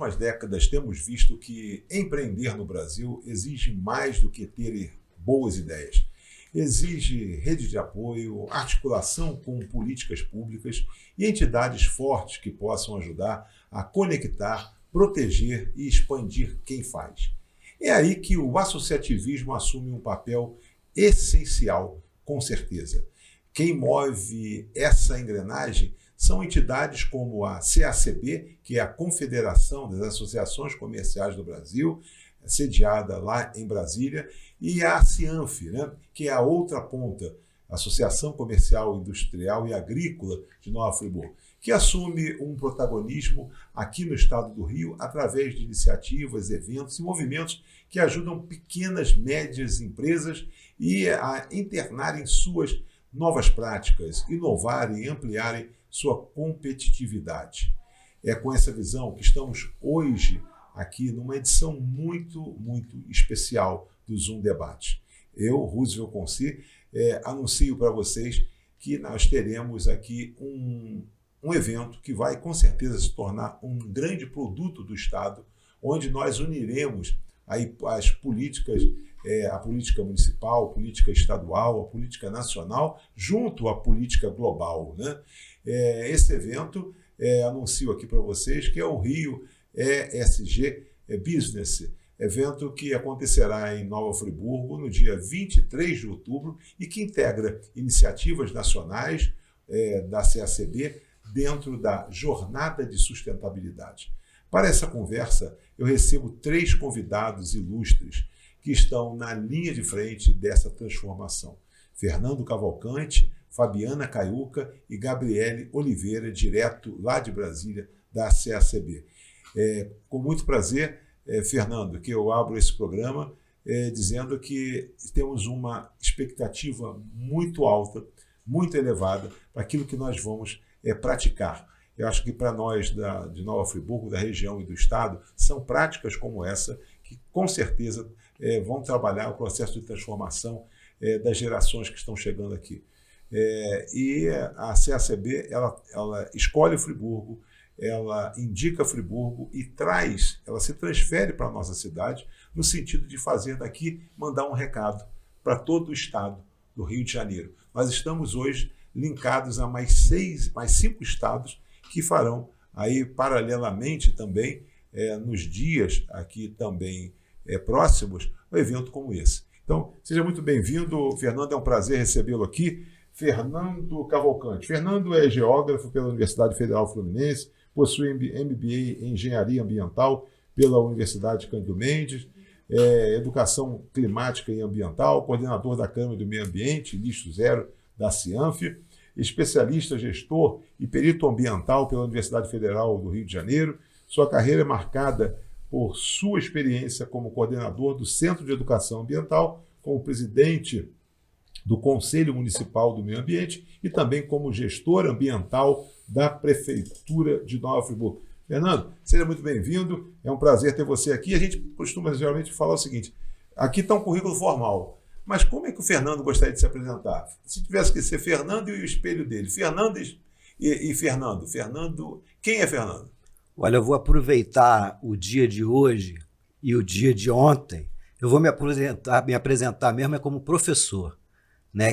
últimas décadas temos visto que empreender no Brasil exige mais do que ter boas ideias. Exige rede de apoio, articulação com políticas públicas e entidades fortes que possam ajudar a conectar, proteger e expandir quem faz. É aí que o associativismo assume um papel essencial, com certeza. Quem move essa engrenagem são entidades como a CACB, que é a Confederação das Associações Comerciais do Brasil, sediada lá em Brasília, e a Cianf, que é a outra ponta, Associação Comercial, Industrial e Agrícola de Nova Friburgo, que assume um protagonismo aqui no estado do Rio através de iniciativas, eventos e movimentos que ajudam pequenas, médias empresas a internarem suas novas práticas, inovarem e ampliarem sua competitividade. É com essa visão que estamos hoje aqui numa edição muito especial do Zoom Debate. Eu, Roosevelt Conci, anuncio para vocês que nós teremos aqui um evento que vai com certeza se tornar um grande produto do Estado, onde nós uniremos aí as políticas, a política municipal, a política estadual, a política nacional, junto à política global, Esse evento, anuncio aqui para vocês, que é o Rio ESG Business, evento que acontecerá em Nova Friburgo no dia 23 de outubro e que integra iniciativas nacionais da CACB dentro da Jornada de Sustentabilidade. Para essa conversa, eu recebo 3 convidados ilustres que estão na linha de frente dessa transformação. Fernando Cavalcante, Fabiana Caiuca e Gabriele Oliveira, direto lá de Brasília, da CACB. Com muito prazer, Fernando, que eu abro esse programa dizendo que temos uma expectativa muito alta, muito elevada para aquilo que nós vamos praticar. Eu acho que para nós de Nova Friburgo, da região e do estado, são práticas como essa que com certeza vão trabalhar o processo de transformação das gerações que estão chegando aqui. E a CACB, ela escolhe Friburgo, ela indica Friburgo e ela se transfere para a nossa cidade no sentido de fazer daqui, mandar um recado para todo o estado do Rio de Janeiro. Nós estamos hoje linkados a mais 5 estados que farão aí paralelamente também, nos dias aqui também próximos, um evento como esse. Então, seja muito bem-vindo, Fernando, é um prazer recebê-lo aqui. Fernando Cavalcante. Fernando é geógrafo pela Universidade Federal Fluminense, possui MBA em Engenharia Ambiental pela Universidade Cândido Mendes, Educação Climática e Ambiental, coordenador da Câmara do Meio Ambiente, Lixo Zero, da Cianf, especialista, gestor e perito ambiental pela Universidade Federal do Rio de Janeiro. Sua carreira é marcada por sua experiência como coordenador do Centro de Educação Ambiental, como presidente do Conselho Municipal do Meio Ambiente e também como gestor ambiental da Prefeitura de Nova Friburgo. Fernando, seja muito bem-vindo, é um prazer ter você aqui. A gente costuma geralmente falar o seguinte, aqui está um currículo formal, mas como é que o Fernando gostaria de se apresentar? Se tivesse que ser Fernando e o espelho dele, Fernando e Fernando. Fernando, quem é Fernando? Olha, eu vou aproveitar o dia de hoje e o dia de ontem. Eu vou me apresentar mesmo como professor,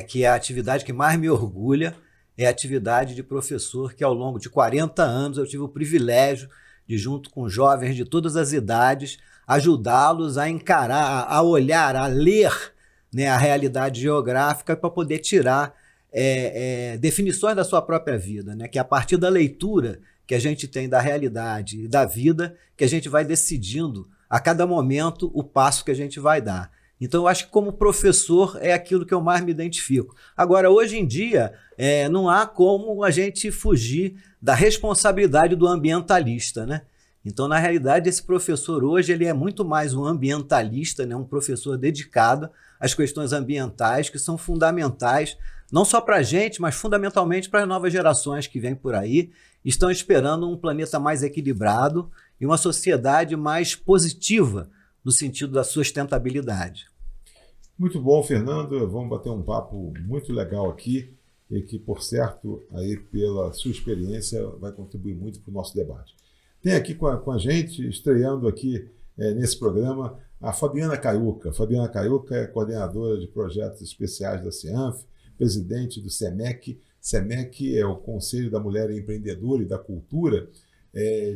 que é a atividade que mais me orgulha, é a atividade de professor que ao longo de 40 anos eu tive o privilégio de, junto com jovens de todas as idades, ajudá-los a encarar, a olhar, a ler a realidade geográfica para poder tirar definições da sua própria vida, que é a partir da leitura que a gente tem da realidade e da vida que a gente vai decidindo a cada momento o passo que a gente vai dar. Então, eu acho que como professor é aquilo que eu mais me identifico. Agora, hoje em dia, não há como a gente fugir da responsabilidade do ambientalista, Então, na realidade, esse professor hoje ele é muito mais um ambientalista, um professor dedicado às questões ambientais que são fundamentais, não só para a gente, mas fundamentalmente para as novas gerações que vêm por aí, estão esperando um planeta mais equilibrado e uma sociedade mais positiva, no sentido da sustentabilidade. Muito bom, Fernando. Vamos bater um papo muito legal aqui e que, por certo, aí pela sua experiência vai contribuir muito para o nosso debate. Tem aqui com a gente, estreando aqui nesse programa, a Fabiana Caiuca. Fabiana Caiuca é coordenadora de projetos especiais da Cianf, presidente do SEMEC. SEMEC é o Conselho da Mulher Empreendedora e da Cultura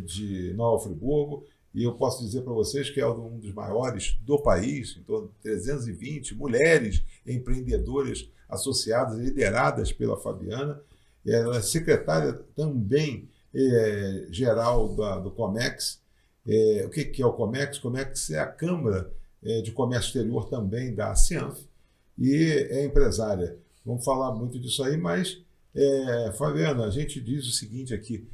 de Nova Friburgo. E eu posso dizer para vocês que é um dos maiores do país, em torno de 320 mulheres empreendedoras associadas, lideradas pela Fabiana. Ela é secretária também geral do Comex. O que é o Comex? O Comex é a Câmara de Comércio Exterior também da Cianf e é empresária. Vamos falar muito disso aí, mas, Fabiana, a gente diz o seguinte aqui,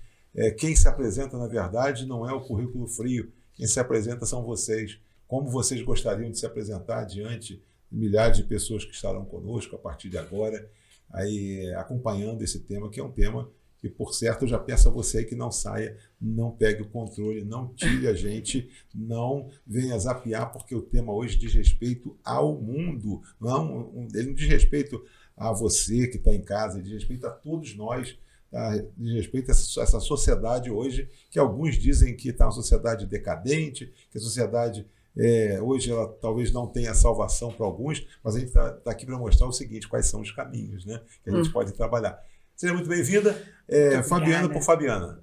quem se apresenta, na verdade, não é o currículo frio, quem se apresenta são vocês. Como vocês gostariam de se apresentar diante de milhares de pessoas que estarão conosco a partir de agora, aí, acompanhando esse tema, que é um tema que, por certo, eu já peço a você que não saia, não pegue o controle, não tire a gente, não venha zapear, porque o tema hoje diz respeito ao mundo, ele não diz respeito a você que está em casa, ele diz respeito a todos nós, diz respeito a essa sociedade hoje, que alguns dizem que está uma sociedade decadente, que a sociedade hoje ela talvez não tenha salvação para alguns, mas a gente está aqui para mostrar o seguinte, quais são os caminhos, né, que a gente pode trabalhar. Seja muito bem-vinda, Fabiana por Fabiana.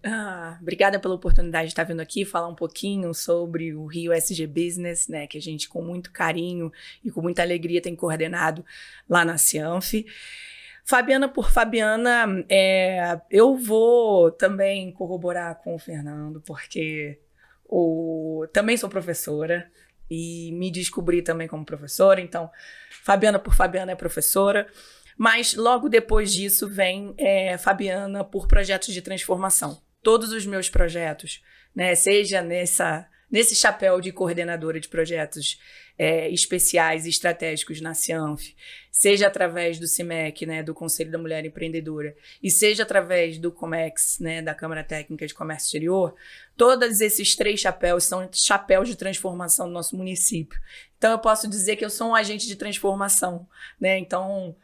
Obrigada pela oportunidade de estar vindo aqui falar um pouquinho sobre o Rio SG Business, né, que a gente com muito carinho e com muita alegria tem coordenado lá na Cianf. Fabiana por Fabiana, eu vou também corroborar com o Fernando, porque também sou professora e me descobri também como professora, então Fabiana por Fabiana é professora. Mas logo depois disso vem Fabiana por projetos de transformação. Todos os meus projetos, né, seja nesse chapéu de coordenadora de projetos especiais e estratégicos na Cianf, seja através do CIMEC, né, do Conselho da Mulher Empreendedora, e seja através do Comex, né, da Câmara Técnica de Comércio Exterior, todos esses 3 chapéus são chapéus de transformação do nosso município. Então, eu posso dizer que eu sou um agente de transformação, né? Então,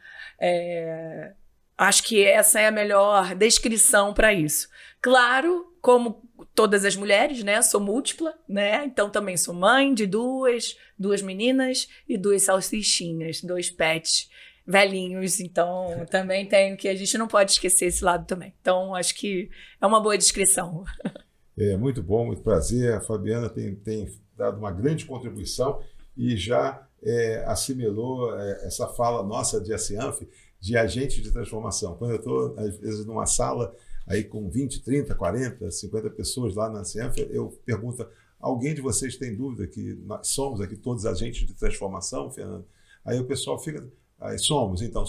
acho que essa é a melhor descrição para isso. Claro, como todas as mulheres, né? Sou múltipla, né? Então também sou mãe de duas meninas e 2 salsichinhas, 2 pets velhinhos. Então também tenho que a gente não pode esquecer esse lado também. Então acho que é uma boa descrição. Muito bom, muito prazer. A Fabiana tem dado uma grande contribuição e já assimilou essa fala nossa de Cianf, de agente de transformação. Quando eu estou, às vezes, numa sala aí com 20, 30, 40, 50 pessoas lá na Cianf, eu pergunto, alguém de vocês tem dúvida que nós somos aqui todos agentes de transformação, Fernando? Aí o pessoal fica, somos. Então,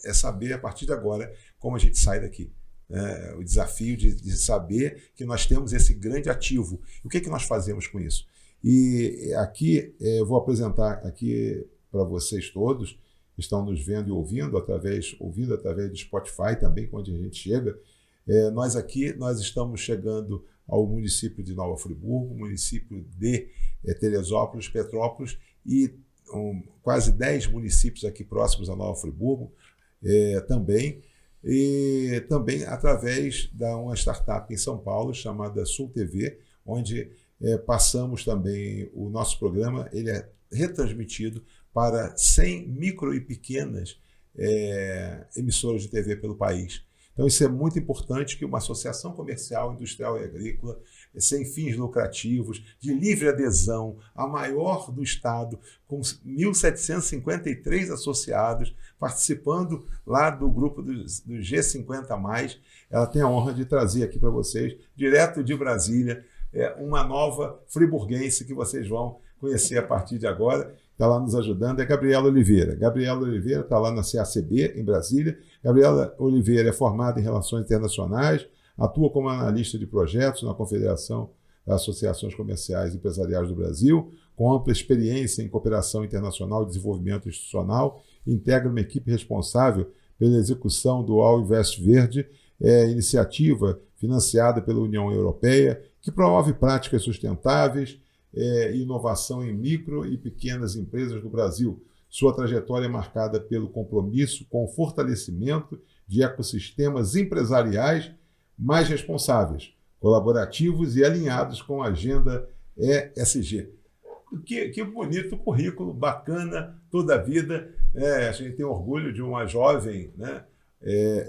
é saber, a partir de agora, como a gente sai daqui. O desafio de saber que nós temos esse grande ativo. E o que nós fazemos com isso? E aqui eu vou apresentar aqui para vocês todos, que estão nos vendo e ouvindo através do Spotify também, onde a gente chega. Nós estamos chegando ao município de Nova Friburgo, município de Teresópolis, Petrópolis e quase 10 municípios aqui próximos a Nova Friburgo também. E também através de uma startup em São Paulo chamada Sul TV, onde passamos também o nosso programa, ele é retransmitido para 100 micro e pequenas emissoras de TV pelo país. Então isso é muito importante, que uma associação comercial, industrial e agrícola, sem fins lucrativos, de livre adesão, a maior do estado, com 1.753 associados, participando lá do grupo do G50+, ela tem a honra de trazer aqui para vocês, direto de Brasília, uma nova friburguense que vocês vão conhecer a partir de agora. Está lá nos ajudando, é Gabriela Oliveira. Gabriela Oliveira está lá na CACB, em Brasília. Gabriela Oliveira é formada em Relações Internacionais, atua como analista de projetos na Confederação das Associações Comerciais e Empresariais do Brasil, com ampla experiência em cooperação internacional e desenvolvimento institucional, integra uma equipe responsável pela execução do All Invest Verde, iniciativa financiada pela União Europeia, que promove práticas sustentáveis e inovação em micro e pequenas empresas do Brasil. Sua trajetória é marcada pelo compromisso com o fortalecimento de ecossistemas empresariais mais responsáveis, colaborativos e alinhados com a agenda ESG. Que bonito currículo, bacana, toda a vida. A gente tem orgulho de uma jovem, né,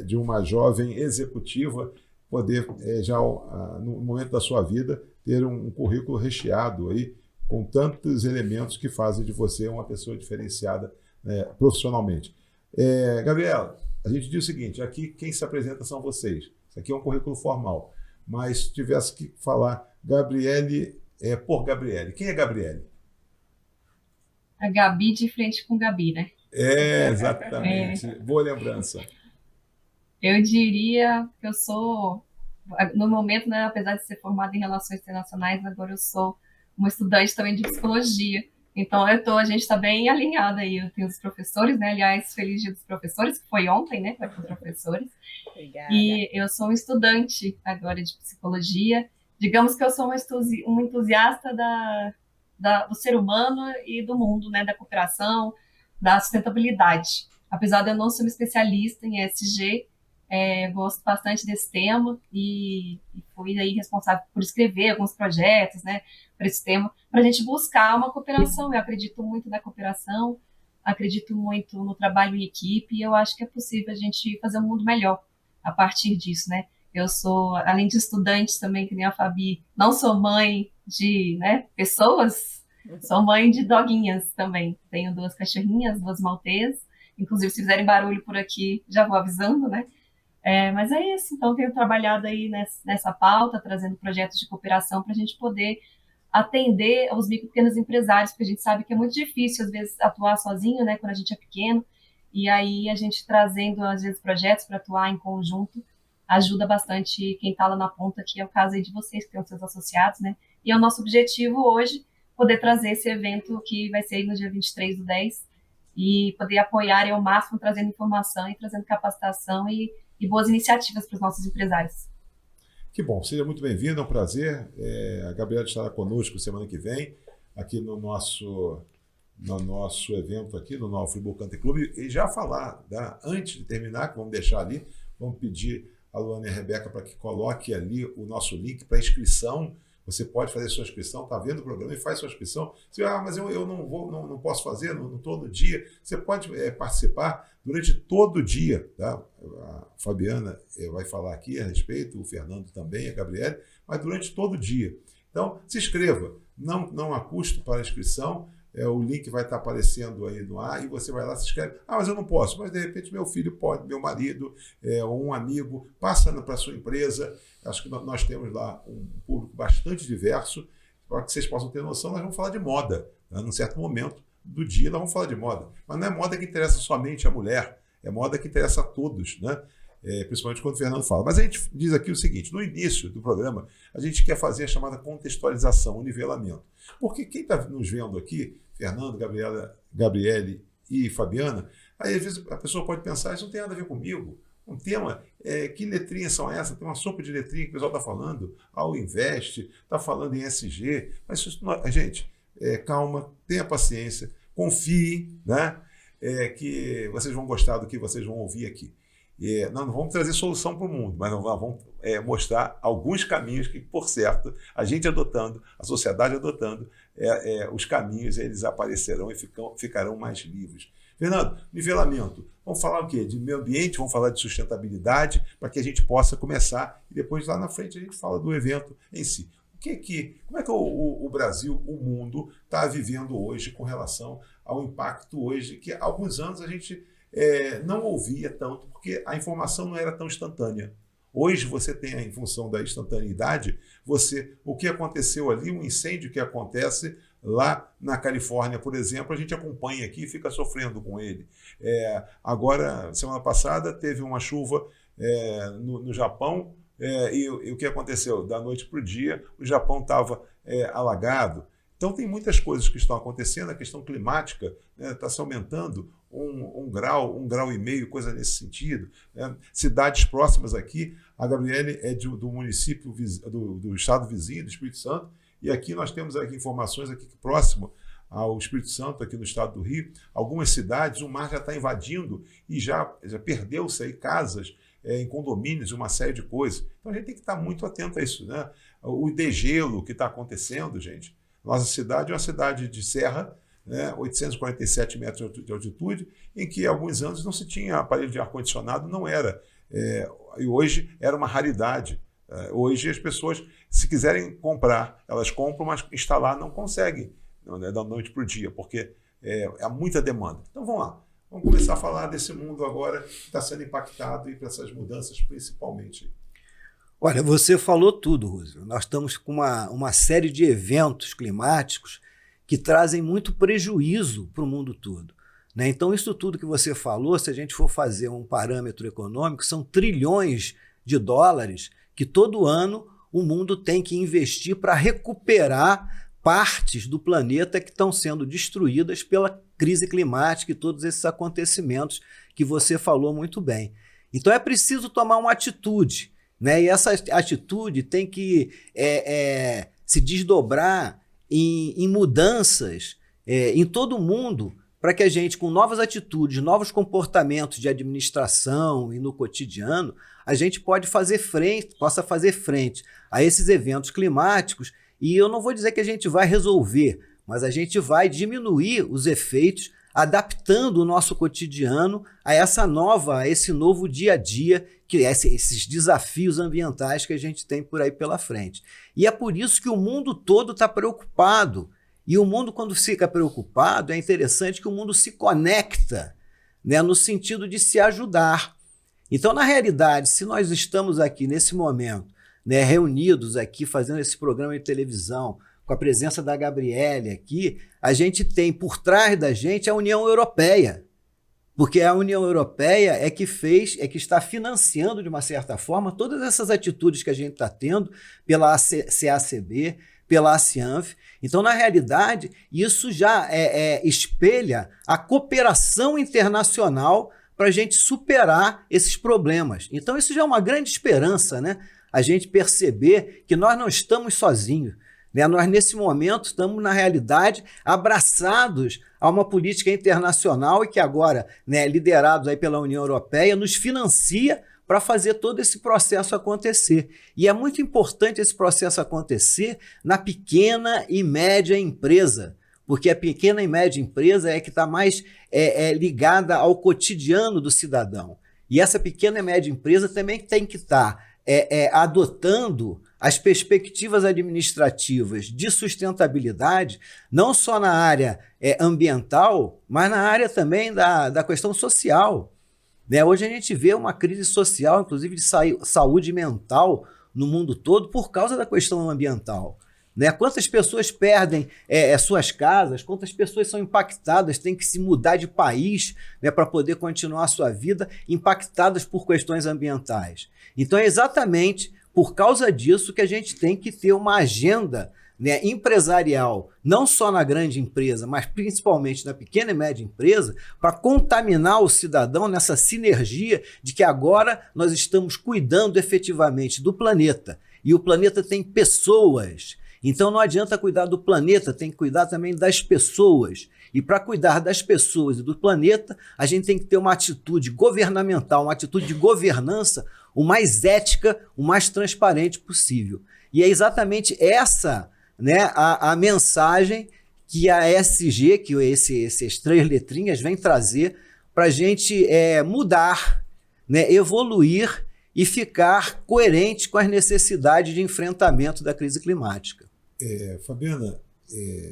de uma jovem executiva poder, já no momento da sua vida, ter um currículo recheado aí, com tantos elementos que fazem de você uma pessoa diferenciada profissionalmente. Gabriela, a gente diz o seguinte, aqui quem se apresenta são vocês. Isso aqui é um currículo formal. Mas se tivesse que falar Gabriele por Gabriele, quem é Gabriele? A Gabi de frente com Gabi, né? Exatamente. Boa lembrança. Eu diria que eu sou, no momento, né, apesar de ser formada em Relações Internacionais, agora eu sou uma estudante também de Psicologia. Então, a gente está bem alinhada aí. Eu tenho os professores, né? Aliás, feliz dia dos professores, que foi ontem, né? Foi com os professores. Obrigada. E eu sou um estudante agora de Psicologia. Digamos que eu sou uma entusiasta do ser humano e do mundo, né? Da cooperação, da sustentabilidade. Apesar de eu não ser uma especialista em ESG, gosto bastante desse tema e fui aí responsável por escrever alguns projetos, né, para esse tema, para a gente buscar uma cooperação. Eu acredito muito na cooperação, acredito muito no trabalho em equipe e eu acho que é possível a gente fazer um mundo melhor a partir disso, né? Eu sou, além de estudante também, que nem a Fabi, não sou mãe de, né, pessoas, sou mãe de doguinhas também. Tenho 2 cachorrinhas, 2 maltesas, inclusive se fizerem barulho por aqui, já vou avisando, né? Mas é isso, então tenho trabalhado aí nessa pauta, trazendo projetos de cooperação para a gente poder atender aos micro e pequenos empresários, porque a gente sabe que é muito difícil, às vezes, atuar sozinho, né, quando a gente é pequeno, e aí a gente trazendo, às vezes, projetos para atuar em conjunto, ajuda bastante quem está lá na ponta, que é o caso aí de vocês, que tem os seus associados, né, e é o nosso objetivo hoje, poder trazer esse evento que vai ser aí no dia 23/10, e poder apoiar ao máximo, trazendo informação e trazendo capacitação e boas iniciativas para os nossos empresários. Que bom, seja muito bem-vindo, é um prazer. A Gabriela estará conosco semana que vem, aqui no nosso evento aqui, no novo Friburgo Country Club. E já falar, antes de terminar, que vamos deixar ali, vamos pedir a Luana e a Rebeca para que coloque ali o nosso link para inscrição. Você pode fazer sua inscrição, está vendo o programa e faz sua inscrição. Você, mas eu não posso fazer, não estou no dia. Você pode participar durante todo o dia. Tá? A Fabiana vai falar aqui a respeito, o Fernando também, a Gabriele, mas durante todo o dia. Então, se inscreva. Não há custo para a inscrição. O link vai estar aparecendo aí no ar e você vai lá, se inscreve. Mas eu não posso. Mas, de repente, meu filho pode, meu marido, ou um amigo, passa para a sua empresa. Acho que nós temos lá um público bastante diverso. Para que vocês possam ter noção, nós vamos falar de moda. Né? Num certo momento do dia, nós vamos falar de moda. Mas não é moda que interessa somente a mulher. É moda que interessa a todos, né? Principalmente quando o Fernando fala. Mas a gente diz aqui o seguinte, no início do programa, a gente quer fazer a chamada contextualização, o nivelamento. Porque quem está nos vendo aqui, Fernando, Gabriele e Fabiana, aí às vezes a pessoa pode pensar, isso não tem nada a ver comigo. Um tema, que letrinhas são essas? Tem uma sopa de letrinha que o pessoal está falando, ao Invest, está falando em SG, mas isso não, gente, calma, tenha paciência, confie, né? Que vocês vão gostar do que vocês vão ouvir aqui. Nós não vamos trazer solução para o mundo, mas nós vamos mostrar alguns caminhos que, por certo, a gente adotando, a sociedade adotando, os caminhos eles aparecerão e ficarão mais livres. Fernando, nivelamento. Vamos falar o quê? De meio ambiente, vamos falar de sustentabilidade, para que a gente possa começar e depois lá na frente a gente fala do evento em si. Como é que o Brasil, o mundo, está vivendo hoje com relação ao impacto hoje, que há alguns anos a gente não ouvia tanto, porque a informação não era tão instantânea. Hoje você tem, em função da instantaneidade, o que aconteceu ali, um incêndio que acontece lá na Califórnia, por exemplo, a gente acompanha aqui e fica sofrendo com ele. Agora, semana passada, teve uma chuva no Japão, e o que aconteceu? Da noite para o dia, o Japão estava alagado. Então, tem muitas coisas que estão acontecendo, a questão climática está se aumentando, um grau e meio, coisa nesse sentido. Cidades próximas aqui, a Gabriele é do município do estado vizinho, do Espírito Santo, e aqui nós temos aqui informações aqui que próximo ao Espírito Santo, aqui no estado do Rio, algumas cidades, o mar já está invadindo e já perdeu-se aí casas em condomínios, uma série de coisas. Então a gente tem que estar muito atento a isso, né? O degelo que está acontecendo, gente. Nossa cidade é uma cidade de serra, né? 847 metros de altitude, em que há alguns anos não se tinha aparelho de ar-condicionado, não era. E hoje era uma raridade. Hoje as pessoas, se quiserem comprar, elas compram, mas instalar não conseguem, né, da noite para o dia, porque há muita demanda. Então vamos lá, vamos começar a falar desse mundo agora que está sendo impactado e para essas mudanças principalmente. Olha, você falou tudo, Roosevelt. Nós estamos com uma série de eventos climáticos que trazem muito prejuízo para o mundo todo, né? Então, isso tudo que você falou, se a gente for fazer um parâmetro econômico, são trilhões de dólares que todo ano o mundo tem que investir para recuperar partes do planeta que estão sendo destruídas pela crise climática e todos esses acontecimentos que você falou muito bem. Então, é preciso tomar uma atitude, né? E essa atitude tem que se desdobrar em mudanças em todo o mundo, para que a gente, com novas atitudes, novos comportamentos de administração e no cotidiano, a gente possa fazer frente a esses eventos climáticos. E eu não vou dizer que a gente vai resolver, mas a gente vai diminuir os efeitos, adaptando o nosso cotidiano a esse novo dia a dia, esses desafios ambientais que a gente tem por aí pela frente. E é por isso que o mundo todo está preocupado. E o mundo, quando fica preocupado, é interessante que o mundo se conecta, né, no sentido de se ajudar. Então, na realidade, se nós estamos aqui nesse momento, né, reunidos aqui, fazendo esse programa de televisão, com a presença da Gabriele aqui, a gente tem por trás da gente a União Europeia. Porque a União Europeia é que está financiando, de uma certa forma, todas essas atitudes que a gente está tendo pela CACB, pela ACIANF. Então, na realidade, isso já espelha a cooperação internacional para a gente superar esses problemas. Então, isso já é uma grande esperança, né? A gente perceber que nós não estamos sozinhos, né? Nós, nesse momento, estamos, na realidade, abraçados a uma política internacional e que agora, né, liderados aí pela União Europeia, nos financia para fazer todo esse processo acontecer. E é muito importante esse processo acontecer na pequena e média empresa, porque a pequena e média empresa é que está mais ligada ao cotidiano do cidadão. E essa pequena e média empresa também tem que estar adotando as perspectivas administrativas de sustentabilidade, não só na área ambiental, mas na área também da questão social. Né? Hoje a gente vê uma crise social, inclusive de saúde mental no mundo todo por causa da questão ambiental. Né? Quantas pessoas perdem suas casas, quantas pessoas são impactadas, têm que se mudar de país, né, para poder continuar a sua vida, impactadas por questões ambientais. Então é exatamente por causa disso que a gente tem que ter uma agenda, né, empresarial, não só na grande empresa, mas principalmente na pequena e média empresa, para contaminar o cidadão nessa sinergia de que agora nós estamos cuidando efetivamente do planeta. E o planeta tem pessoas. Então não adianta cuidar do planeta, tem que cuidar também das pessoas. E para cuidar das pessoas e do planeta, a gente tem que ter uma atitude governamental, uma atitude de governança o mais ética, o mais transparente possível. E é exatamente essa, né, a mensagem que a ESG, que essas 3 letrinhas, vem trazer para a gente mudar, né, evoluir e ficar coerente com as necessidades de enfrentamento da crise climática. Fabiana,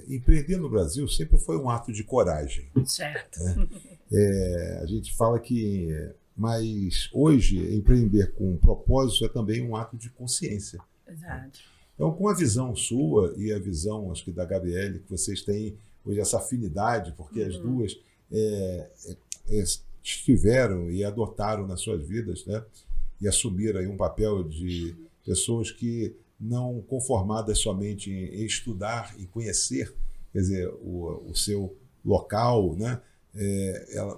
empreender no Brasil sempre foi um ato de coragem. Certo. Né? A gente fala que... Mas hoje, empreender com propósito é também um ato de consciência. Exato. Então, com a visão sua e a visão, acho que da Gabriele, que vocês têm hoje essa afinidade, porque as duas estiveram e adotaram nas suas vidas, né? E assumiram aí um papel de pessoas que não conformadas somente em estudar e conhecer, quer dizer, o seu local, né?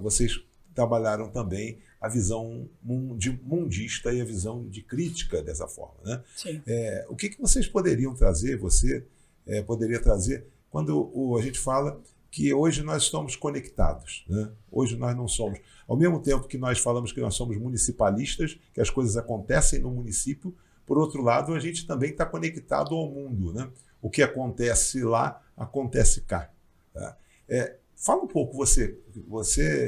Vocês trabalharam também a visão mundista e a visão de crítica dessa forma, né? Sim. O que vocês poderiam trazer, você poderia trazer, quando a gente fala que hoje nós estamos conectados, né? Hoje nós não somos. Ao mesmo tempo que nós falamos que nós somos municipalistas, que as coisas acontecem no município, por outro lado, a gente também está conectado ao mundo, né? O que acontece lá, acontece cá. Tá? Fala um pouco, você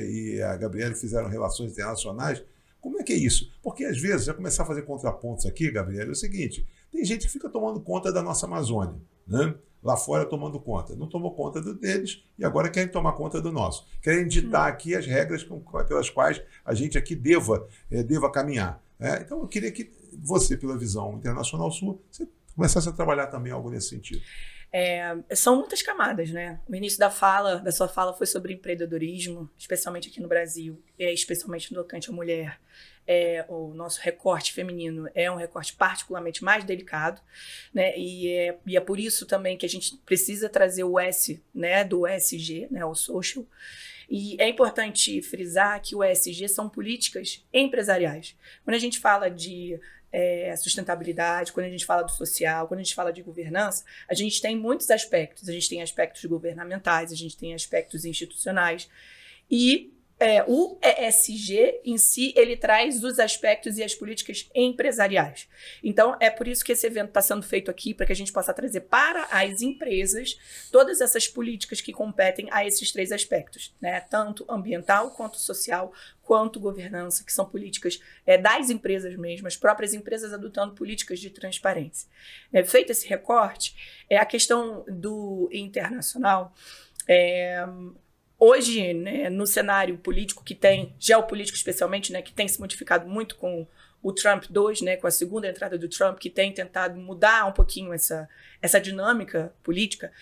e a Gabriele fizeram relações internacionais, como é que é isso? Porque às vezes, já começar a fazer contrapontos aqui, Gabriele, é o seguinte, tem gente que fica tomando conta da nossa Amazônia, né? Lá fora tomando conta. Não tomou conta deles e agora querem tomar conta do nosso. Querem ditar aqui as regras pelas quais a gente aqui deva caminhar. Então eu queria que você, pela visão internacional sua, você começasse a trabalhar também algo nesse sentido. São muitas camadas, né? O início da sua fala foi sobre empreendedorismo, especialmente aqui no Brasil, especialmente no tocante à mulher. O nosso recorte feminino é um recorte particularmente mais delicado, né? E é por isso também que a gente precisa trazer o S, né, do ESG, né, o social. E é importante frisar que o ESG são políticas empresariais. Quando a gente fala de sustentabilidade, quando a gente fala do social, quando a gente fala de governança, a gente tem muitos aspectos. A gente tem aspectos governamentais, a gente tem aspectos institucionais. E o ESG em si, ele traz os aspectos e as políticas empresariais. Então, é por isso que esse evento está sendo feito aqui, para que a gente possa trazer para as empresas todas essas políticas que competem a esses três aspectos, né? Tanto ambiental, quanto social, quanto governança, que são políticas das empresas mesmo, as próprias empresas adotando políticas de transparência. Feito esse recorte, a questão do internacional, hoje, né, no cenário político geopolítico especialmente, né, que tem se modificado muito com o Trump 2, né, com a segunda entrada do Trump, que tem tentado mudar um pouquinho essa dinâmica política.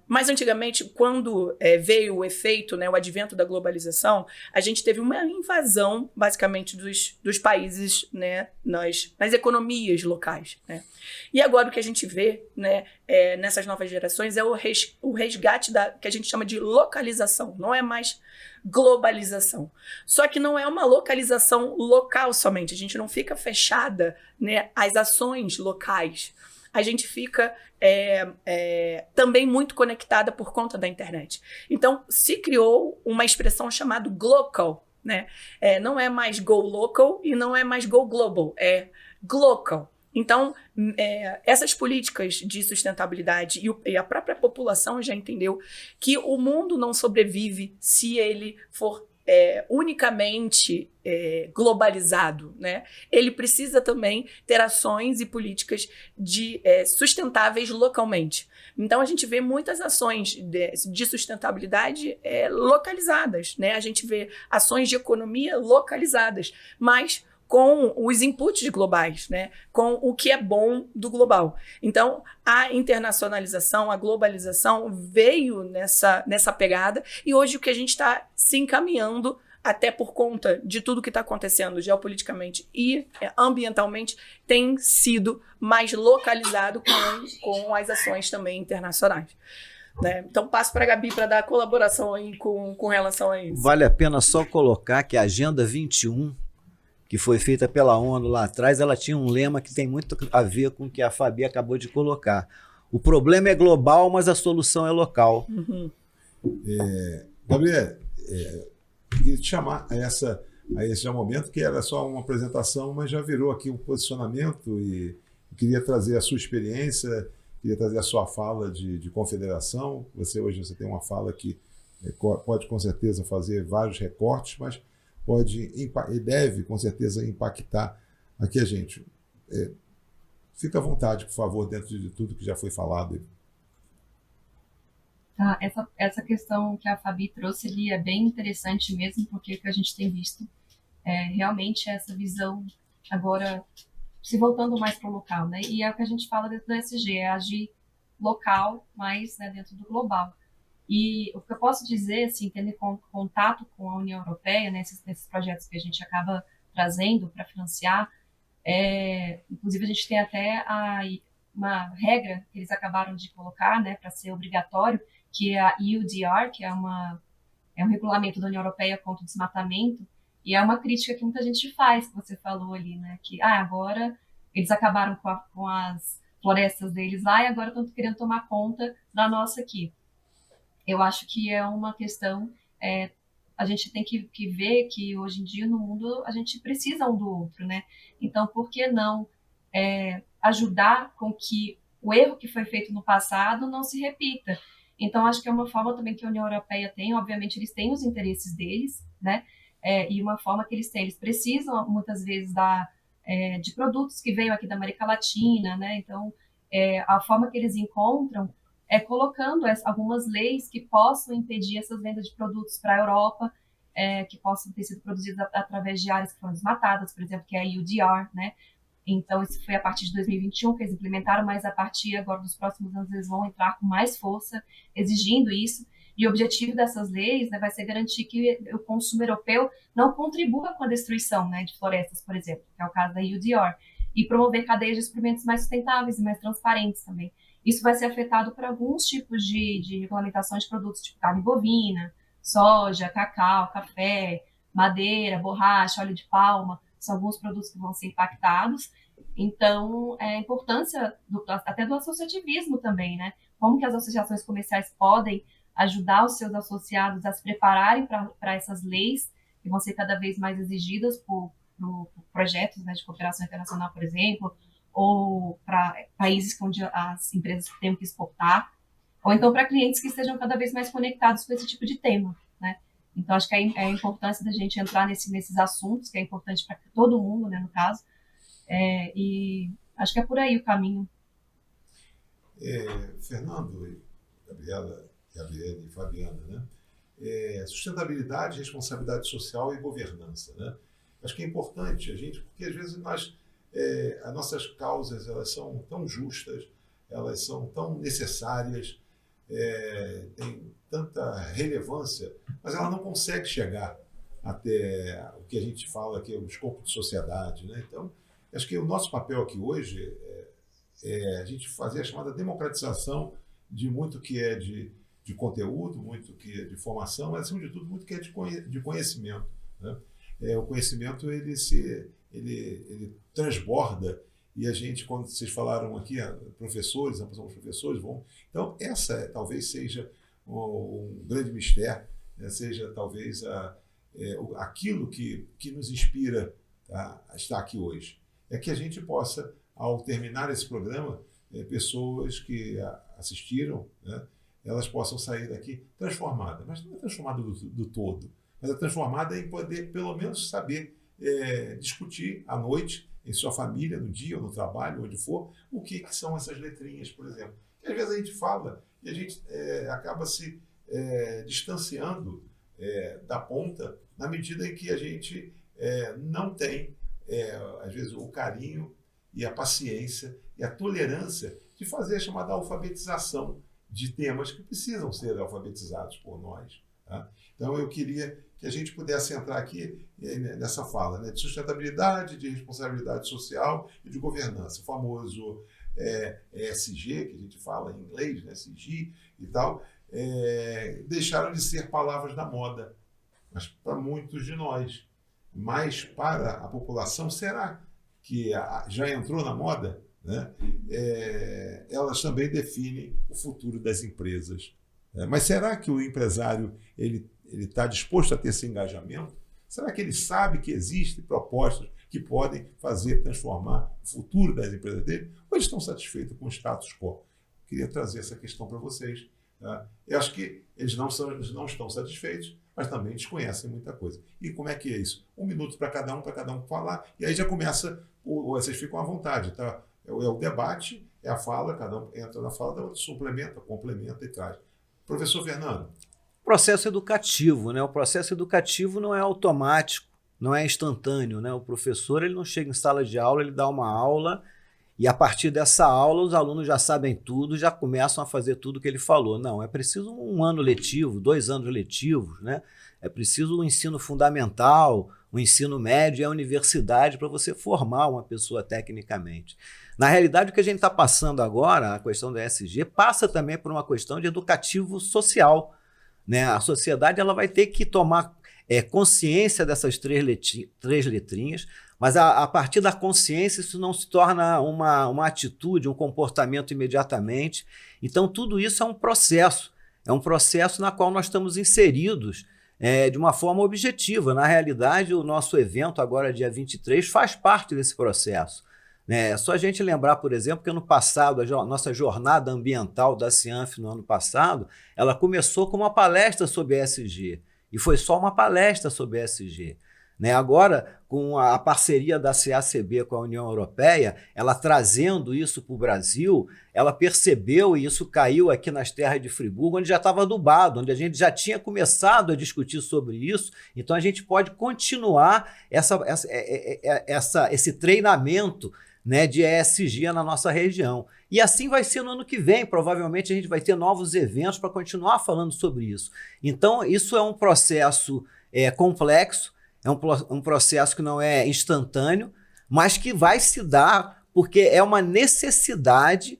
Mas antigamente, quando veio o efeito, né, o advento da globalização, a gente teve uma invasão, basicamente, dos países, né, nas economias locais, né? E agora o que a gente vê, né, nessas novas gerações é o resgate que a gente chama de localização, não é mais globalização. Só que não é uma localização local somente, a gente não fica fechada, né, às ações locais. A gente fica também muito conectada por conta da internet. Então, se criou uma expressão chamada glocal, né? Não é mais go local e não é mais go global, é glocal. Então, essas políticas de sustentabilidade e a própria população já entendeu que o mundo não sobrevive se ele for unicamente globalizado, né? Ele precisa também ter ações e políticas sustentáveis localmente. Então, a gente vê muitas ações de sustentabilidade localizadas, né? A gente vê ações de economia localizadas, mas com os inputs globais, né? Com o que é bom do global. Então, a internacionalização, a globalização veio nessa pegada e hoje o que a gente está se encaminhando, até por conta de tudo que está acontecendo geopoliticamente e ambientalmente, tem sido mais localizado com as ações também internacionais. Né? Então, passo para a Gabi para dar colaboração aí com relação a isso. Vale a pena só colocar que a Agenda 21, que foi feita pela ONU lá atrás, ela tinha um lema que tem muito a ver com o que a Fabi acabou de colocar. O problema é global, mas a solução é local. Uhum. Gabriel, queria te chamar a esse momento, que era só uma apresentação, mas já virou aqui um posicionamento e queria trazer a sua experiência, queria trazer a sua fala de confederação. Hoje você tem uma fala que pode com certeza fazer vários recortes, mas pode e deve, com certeza, impactar aqui a gente. Fica à vontade, por favor, dentro de tudo que já foi falado. Tá, essa questão que a Fabi trouxe ali é bem interessante mesmo, porque o que a gente tem visto realmente essa visão agora se voltando mais para o local, né? E é o que a gente fala dentro do ESG, é agir local, mas, né, dentro do global. E o que eu posso dizer, assim, tendo contato com a União Europeia, né, nesses projetos que a gente acaba trazendo para financiar, inclusive a gente tem até uma regra que eles acabaram de colocar, né, para ser obrigatório, que é a EUDR, que é um regulamento da União Europeia contra o desmatamento, e é uma crítica que muita gente faz, que você falou ali, né, que agora eles acabaram com as florestas deles lá e agora estão querendo tomar conta da nossa aqui. Eu acho que é uma questão, a gente tem que ver que hoje em dia no mundo a gente precisa um do outro, né? Então, por que não ajudar com que o erro que foi feito no passado não se repita? Então, acho que é uma forma também que a União Europeia tem, obviamente eles têm os interesses deles, né? E uma forma que eles têm, eles precisam muitas vezes de produtos que venham aqui da América Latina, né? Então, a forma que eles encontram é colocando algumas leis que possam impedir essas vendas de produtos para a Europa, que possam ter sido produzidos através de áreas que foram desmatadas, por exemplo, que é a UDR, né? Então, isso foi a partir de 2021 que eles implementaram, mas a partir agora dos próximos anos eles vão entrar com mais força, exigindo isso. E o objetivo dessas leis, né, vai ser garantir que o consumo europeu não contribua com a destruição, né, de florestas, por exemplo, que é o caso da UDR, e promover cadeias de suprimentos mais sustentáveis e mais transparentes também. Isso vai ser afetado por alguns tipos de regulamentação de produtos, tipo carne bovina, soja, cacau, café, madeira, borracha, óleo de palma, são alguns produtos que vão ser impactados. Então, a importância até do associativismo também, né? Como que as associações comerciais podem ajudar os seus associados a se prepararem para essas leis que vão ser cada vez mais exigidas por projetos, né, de cooperação internacional, por exemplo, ou para países onde as empresas tenham que exportar, ou então para clientes que estejam cada vez mais conectados com esse tipo de tema, né? Então, acho que é a importância da gente entrar nesses assuntos, que é importante para todo mundo, né, no caso, e acho que é por aí o caminho. Fernando, Gabriela, Gabriela e Fabiana, né? Sustentabilidade, responsabilidade social e governança, né? Acho que é importante a gente, porque às vezes as nossas causas elas são tão justas, elas são tão necessárias, têm tanta relevância, mas ela não consegue chegar até o que a gente fala que é o escopo de sociedade, né? Então, acho que o nosso papel aqui hoje é a gente fazer a chamada democratização de muito que é de conteúdo, muito que é de formação, mas acima de tudo muito que é de conhecimento, né? O conhecimento ele transborda e a gente, quando vocês falaram aqui, professores, os professores vão... Então, essa talvez seja um grande mistério, né? Seja talvez aquilo que nos inspira a estar aqui hoje. É que a gente possa, ao terminar esse programa, pessoas que assistiram, né, elas possam sair daqui transformadas, mas não é transformada do todo, mas é transformada em poder, pelo menos, saber discutir à noite, em sua família, no dia ou no trabalho, onde for, o que são essas letrinhas, por exemplo. Que às vezes a gente fala e a gente acaba se distanciando da ponta na medida em que a gente não tem, às vezes, o carinho e a paciência e a tolerância de fazer a chamada alfabetização de temas que precisam ser alfabetizados por nós, tá? Então, eu queria que a gente pudesse entrar aqui nessa fala, né, de sustentabilidade, de responsabilidade social e de governança, o famoso ESG, que a gente fala em inglês, né, SG e tal, deixaram de ser palavras da moda, mas para muitos de nós. Mas para a população, será que já entrou na moda? Né? Elas também definem o futuro das empresas. Mas será que o empresário ele está disposto a ter esse engajamento? Será que ele sabe que existem propostas que podem transformar o futuro das empresas dele? Ou eles estão satisfeitos com o status quo? Queria trazer essa questão para vocês. Tá? Eu acho que eles não estão satisfeitos, mas também desconhecem muita coisa. E como é que é isso? 1 minuto para cada um falar, e aí já começa, vocês ficam à vontade, tá? É o debate, é a fala, cada um entra na fala da outra, suplementa, complementa e traz. Professor Fernando. Processo educativo, né? O processo educativo não é automático, não é instantâneo, né? O professor ele não chega em sala de aula, ele dá uma aula e a partir dessa aula os alunos já sabem tudo, já começam a fazer tudo que ele falou. Não, é preciso um ano letivo, 2 anos letivos, né? É preciso um ensino fundamental, um ensino médio e a universidade para você formar uma pessoa tecnicamente. Na realidade, o que a gente está passando agora, a questão da ESG, passa também por uma questão de educativo social, né? A sociedade ela vai ter que tomar consciência dessas 3 letrinhas, mas a partir da consciência isso não se torna uma atitude, um comportamento imediatamente. Então, tudo isso é um processo. É um processo na qual nós estamos inseridos de uma forma objetiva. Na realidade, o nosso evento agora, dia 23, faz parte desse processo. É só a gente lembrar, por exemplo, que ano passado, a nossa jornada ambiental da Cianf no ano passado, ela começou com uma palestra sobre ESG, e foi só uma palestra sobre ESG. Agora, com a parceria da CACB com a União Europeia, ela trazendo isso para o Brasil, ela percebeu, e isso caiu aqui nas terras de Friburgo, onde já estava adubado, onde a gente já tinha começado a discutir sobre isso, então a gente pode continuar esse treinamento de ESG na nossa região. E assim vai ser no ano que vem, provavelmente a gente vai ter novos eventos para continuar falando sobre isso. Então, isso é um processo complexo, é um processo que não é instantâneo, mas que vai se dar porque é uma necessidade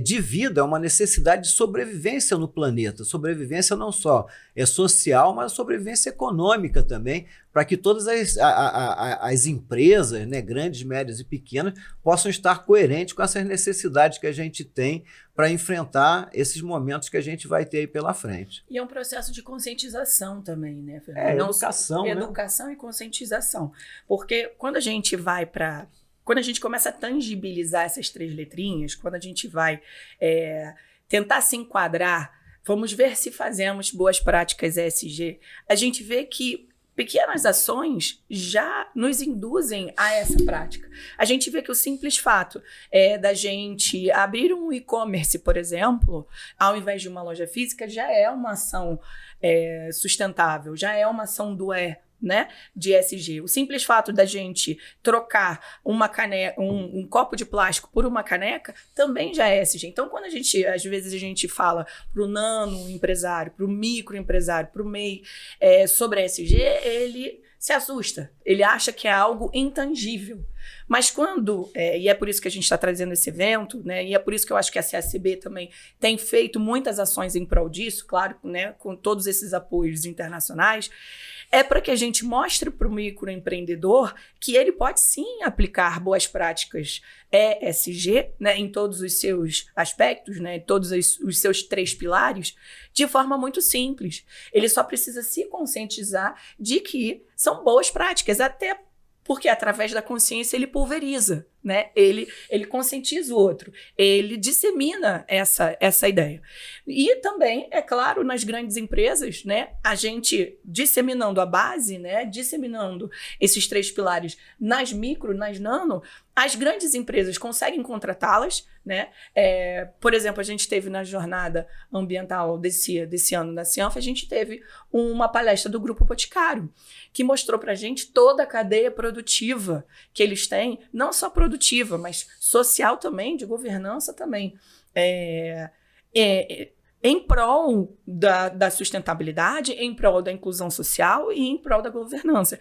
de vida, é uma necessidade de sobrevivência no planeta. Sobrevivência não só social, mas sobrevivência econômica também, para que todas as empresas, grandes, médias e pequenas, possam estar coerentes com essas necessidades que a gente tem para enfrentar esses momentos que a gente vai ter aí pela frente. E é um processo de conscientização também, né, Fernando? Educação, né? Educação e conscientização. Porque quando a gente começa a tangibilizar essas 3 letrinhas, quando a gente vai tentar se enquadrar, vamos ver se fazemos boas práticas ESG, a gente vê que pequenas ações já nos induzem a essa prática. A gente vê que o simples fato da gente abrir um e-commerce, por exemplo, ao invés de uma loja física, já é uma ação sustentável, já é uma ação do de ESG. O simples fato da gente trocar uma caneca, um copo de plástico por uma caneca também já é ESG. Então, quando às vezes a gente fala para o nano empresário, para o micro empresário, para o MEI sobre ESG, ele se assusta. Ele acha que é algo intangível. Mas quando, e é por isso que a gente está trazendo esse evento, e é por isso que eu acho que a CACB também tem feito muitas ações em prol disso, claro, com todos esses apoios internacionais, é para que a gente mostre para o microempreendedor que ele pode sim aplicar boas práticas ESG, em todos os seus aspectos, todos os seus 3 pilares, de forma muito simples. Ele só precisa se conscientizar de que são boas práticas, até porque através da consciência ele pulveriza, ele conscientiza o outro, ele dissemina essa ideia. E também, é claro, nas grandes empresas, a gente disseminando a base, disseminando esses 3 pilares nas micro, nas nano, as grandes empresas conseguem contratá-las, por exemplo, a gente teve na jornada ambiental desse ano da Cianf, a gente teve uma palestra do Grupo Boticário, que mostrou para a gente toda a cadeia produtiva que eles têm, não só produtiva, mas social também, de governança também, em prol da sustentabilidade, em prol da inclusão social e em prol da governança.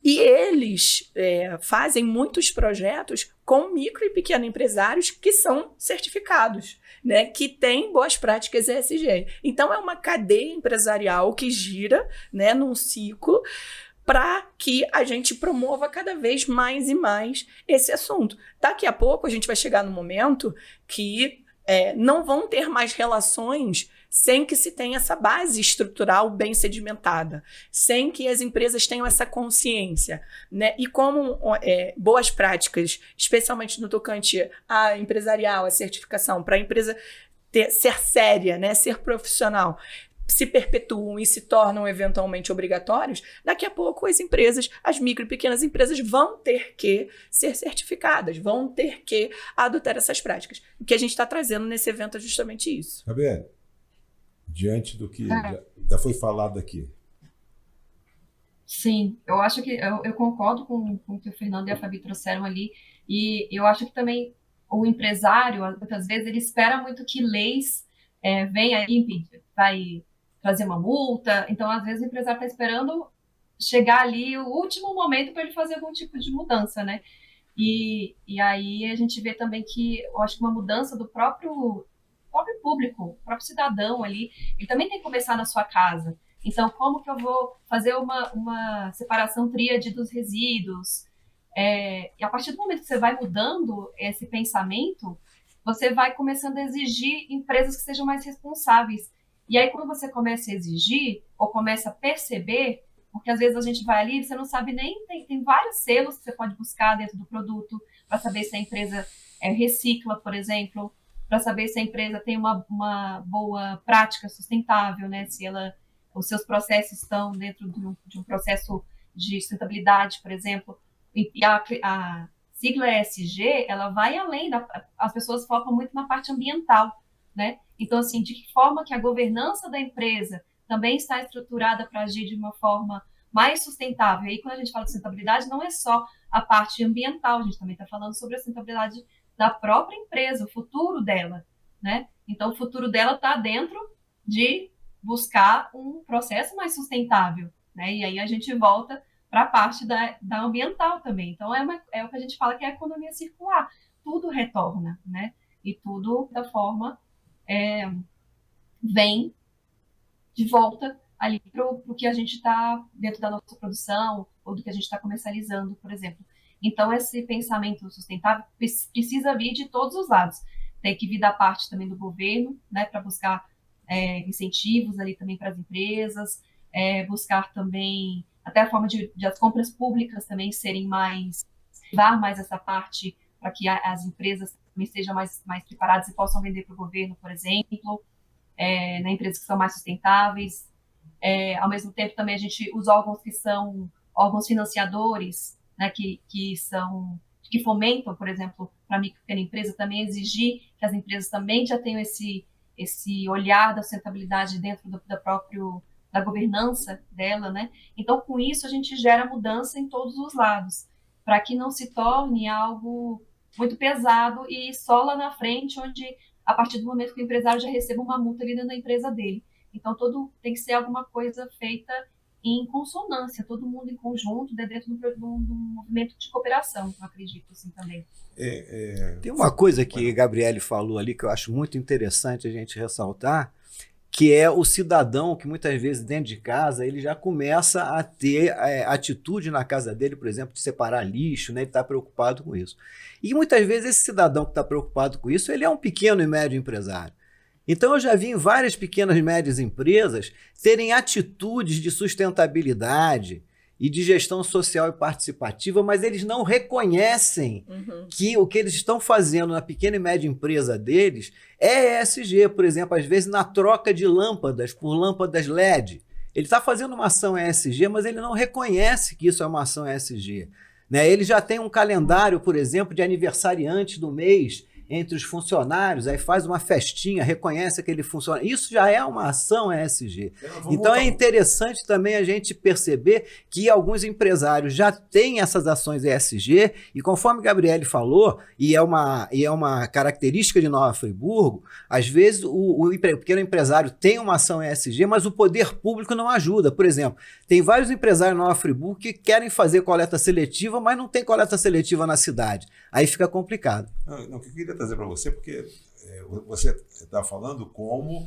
E eles fazem muitos projetos com micro e pequeno empresários que são certificados, que têm boas práticas ESG. Então, é uma cadeia empresarial que gira num ciclo para que a gente promova cada vez mais e mais esse assunto. Daqui a pouco, a gente vai chegar no momento que não vão ter mais relações sem que se tenha essa base estrutural bem sedimentada, sem que as empresas tenham essa consciência, E como boas práticas, especialmente no tocante a empresarial, a certificação, para a empresa ser séria, ser profissional, se perpetuam e se tornam eventualmente obrigatórios, daqui a pouco as micro e pequenas empresas vão ter que ser certificadas, vão ter que adotar essas práticas. O que a gente está trazendo nesse evento é justamente isso. Fabiane, diante do que já foi falado aqui. Sim, eu acho que eu concordo com o que o Fernando e a Fabi trouxeram ali, e eu acho que também o empresário, muitas vezes, ele espera muito que leis venham aí, vai trazer uma multa. Então, às vezes, o empresário está esperando chegar ali o último momento para ele fazer algum tipo de mudança, E aí a gente vê também que eu acho que uma mudança do próprio público, o próprio cidadão ali, ele também tem que começar na sua casa. Então, como que eu vou fazer uma separação tríade dos resíduos? E a partir do momento que você vai mudando esse pensamento, você vai começando a exigir empresas que sejam mais responsáveis. E aí, quando você começa a exigir, ou começa a perceber, porque às vezes a gente vai ali e você não sabe nem, tem vários selos que você pode buscar dentro do produto, para saber se a empresa recicla, por exemplo, para saber se a empresa tem uma boa prática sustentável, né? Se os seus processos estão dentro de um processo de sustentabilidade, por exemplo. E a sigla ESG, ela vai além, as pessoas focam muito na parte ambiental, né? Então, assim, de que forma que a governança da empresa também está estruturada para agir de uma forma mais sustentável. E aí, quando a gente fala de sustentabilidade, não é só a parte ambiental, a gente também está falando sobre a sustentabilidade da própria empresa, o futuro dela, né? Então, o futuro dela está dentro de buscar um processo mais sustentável, né? E aí a gente volta para a parte da ambiental também. Então, é o que a gente fala que é a economia circular. Tudo retorna, né? E tudo, da forma, vem de volta ali para o que a gente está dentro da nossa produção ou do que a gente está comercializando, por exemplo. Então, esse pensamento sustentável precisa vir de todos os lados. Tem que vir da parte também do governo, né, para buscar incentivos ali também para as empresas, buscar também até a forma de as compras públicas também serem levar mais essa parte para que as empresas também estejam mais preparadas e possam vender para o governo, por exemplo, né, empresas que são mais sustentáveis. Ao mesmo tempo, também os órgãos que são órgãos financiadores, né, que fomentam, por exemplo, para a micro e pequena empresa, também exigir que as empresas também já tenham esse olhar da sustentabilidade dentro da governança dela, né? Então, com isso, a gente gera mudança em todos os lados, para que não se torne algo muito pesado e só lá na frente, onde, a partir do momento que o empresário já receba uma multa ali dentro da empresa dele. Então, tem que ser alguma coisa feita em consonância, todo mundo em conjunto, dentro de um movimento de cooperação, eu acredito assim também. Tem uma coisa que a Gabriele falou ali que eu acho muito interessante a gente ressaltar, que é o cidadão que muitas vezes dentro de casa ele já começa a ter atitude na casa dele, por exemplo, de separar lixo, né? Ele está preocupado com isso. E muitas vezes esse cidadão que está preocupado com isso, ele é um pequeno e médio empresário. Então eu já vi em várias pequenas e médias empresas terem atitudes de sustentabilidade e de gestão social e participativa, mas eles não reconhecem que o que eles estão fazendo na pequena e média empresa deles é ESG, por exemplo, às vezes na troca de lâmpadas por lâmpadas LED. Ele está fazendo uma ação ESG, mas ele não reconhece que isso é uma ação ESG. Né? Ele já tem um calendário, por exemplo, de aniversariantes do mês entre os funcionários, aí faz uma festinha, reconhece aquele funcionário. Isso já é uma ação ESG. Então é interessante também a gente perceber que alguns empresários já têm essas ações ESG e conforme a Gabriele falou, e é uma característica de Nova Friburgo, às vezes o pequeno empresário tem uma ação ESG, mas o poder público não ajuda. Por exemplo, tem vários empresários em Nova Friburgo que querem fazer coleta seletiva, mas não tem coleta seletiva na cidade. Aí fica complicado. Não, o que eu queria trazer para você, porque você está falando com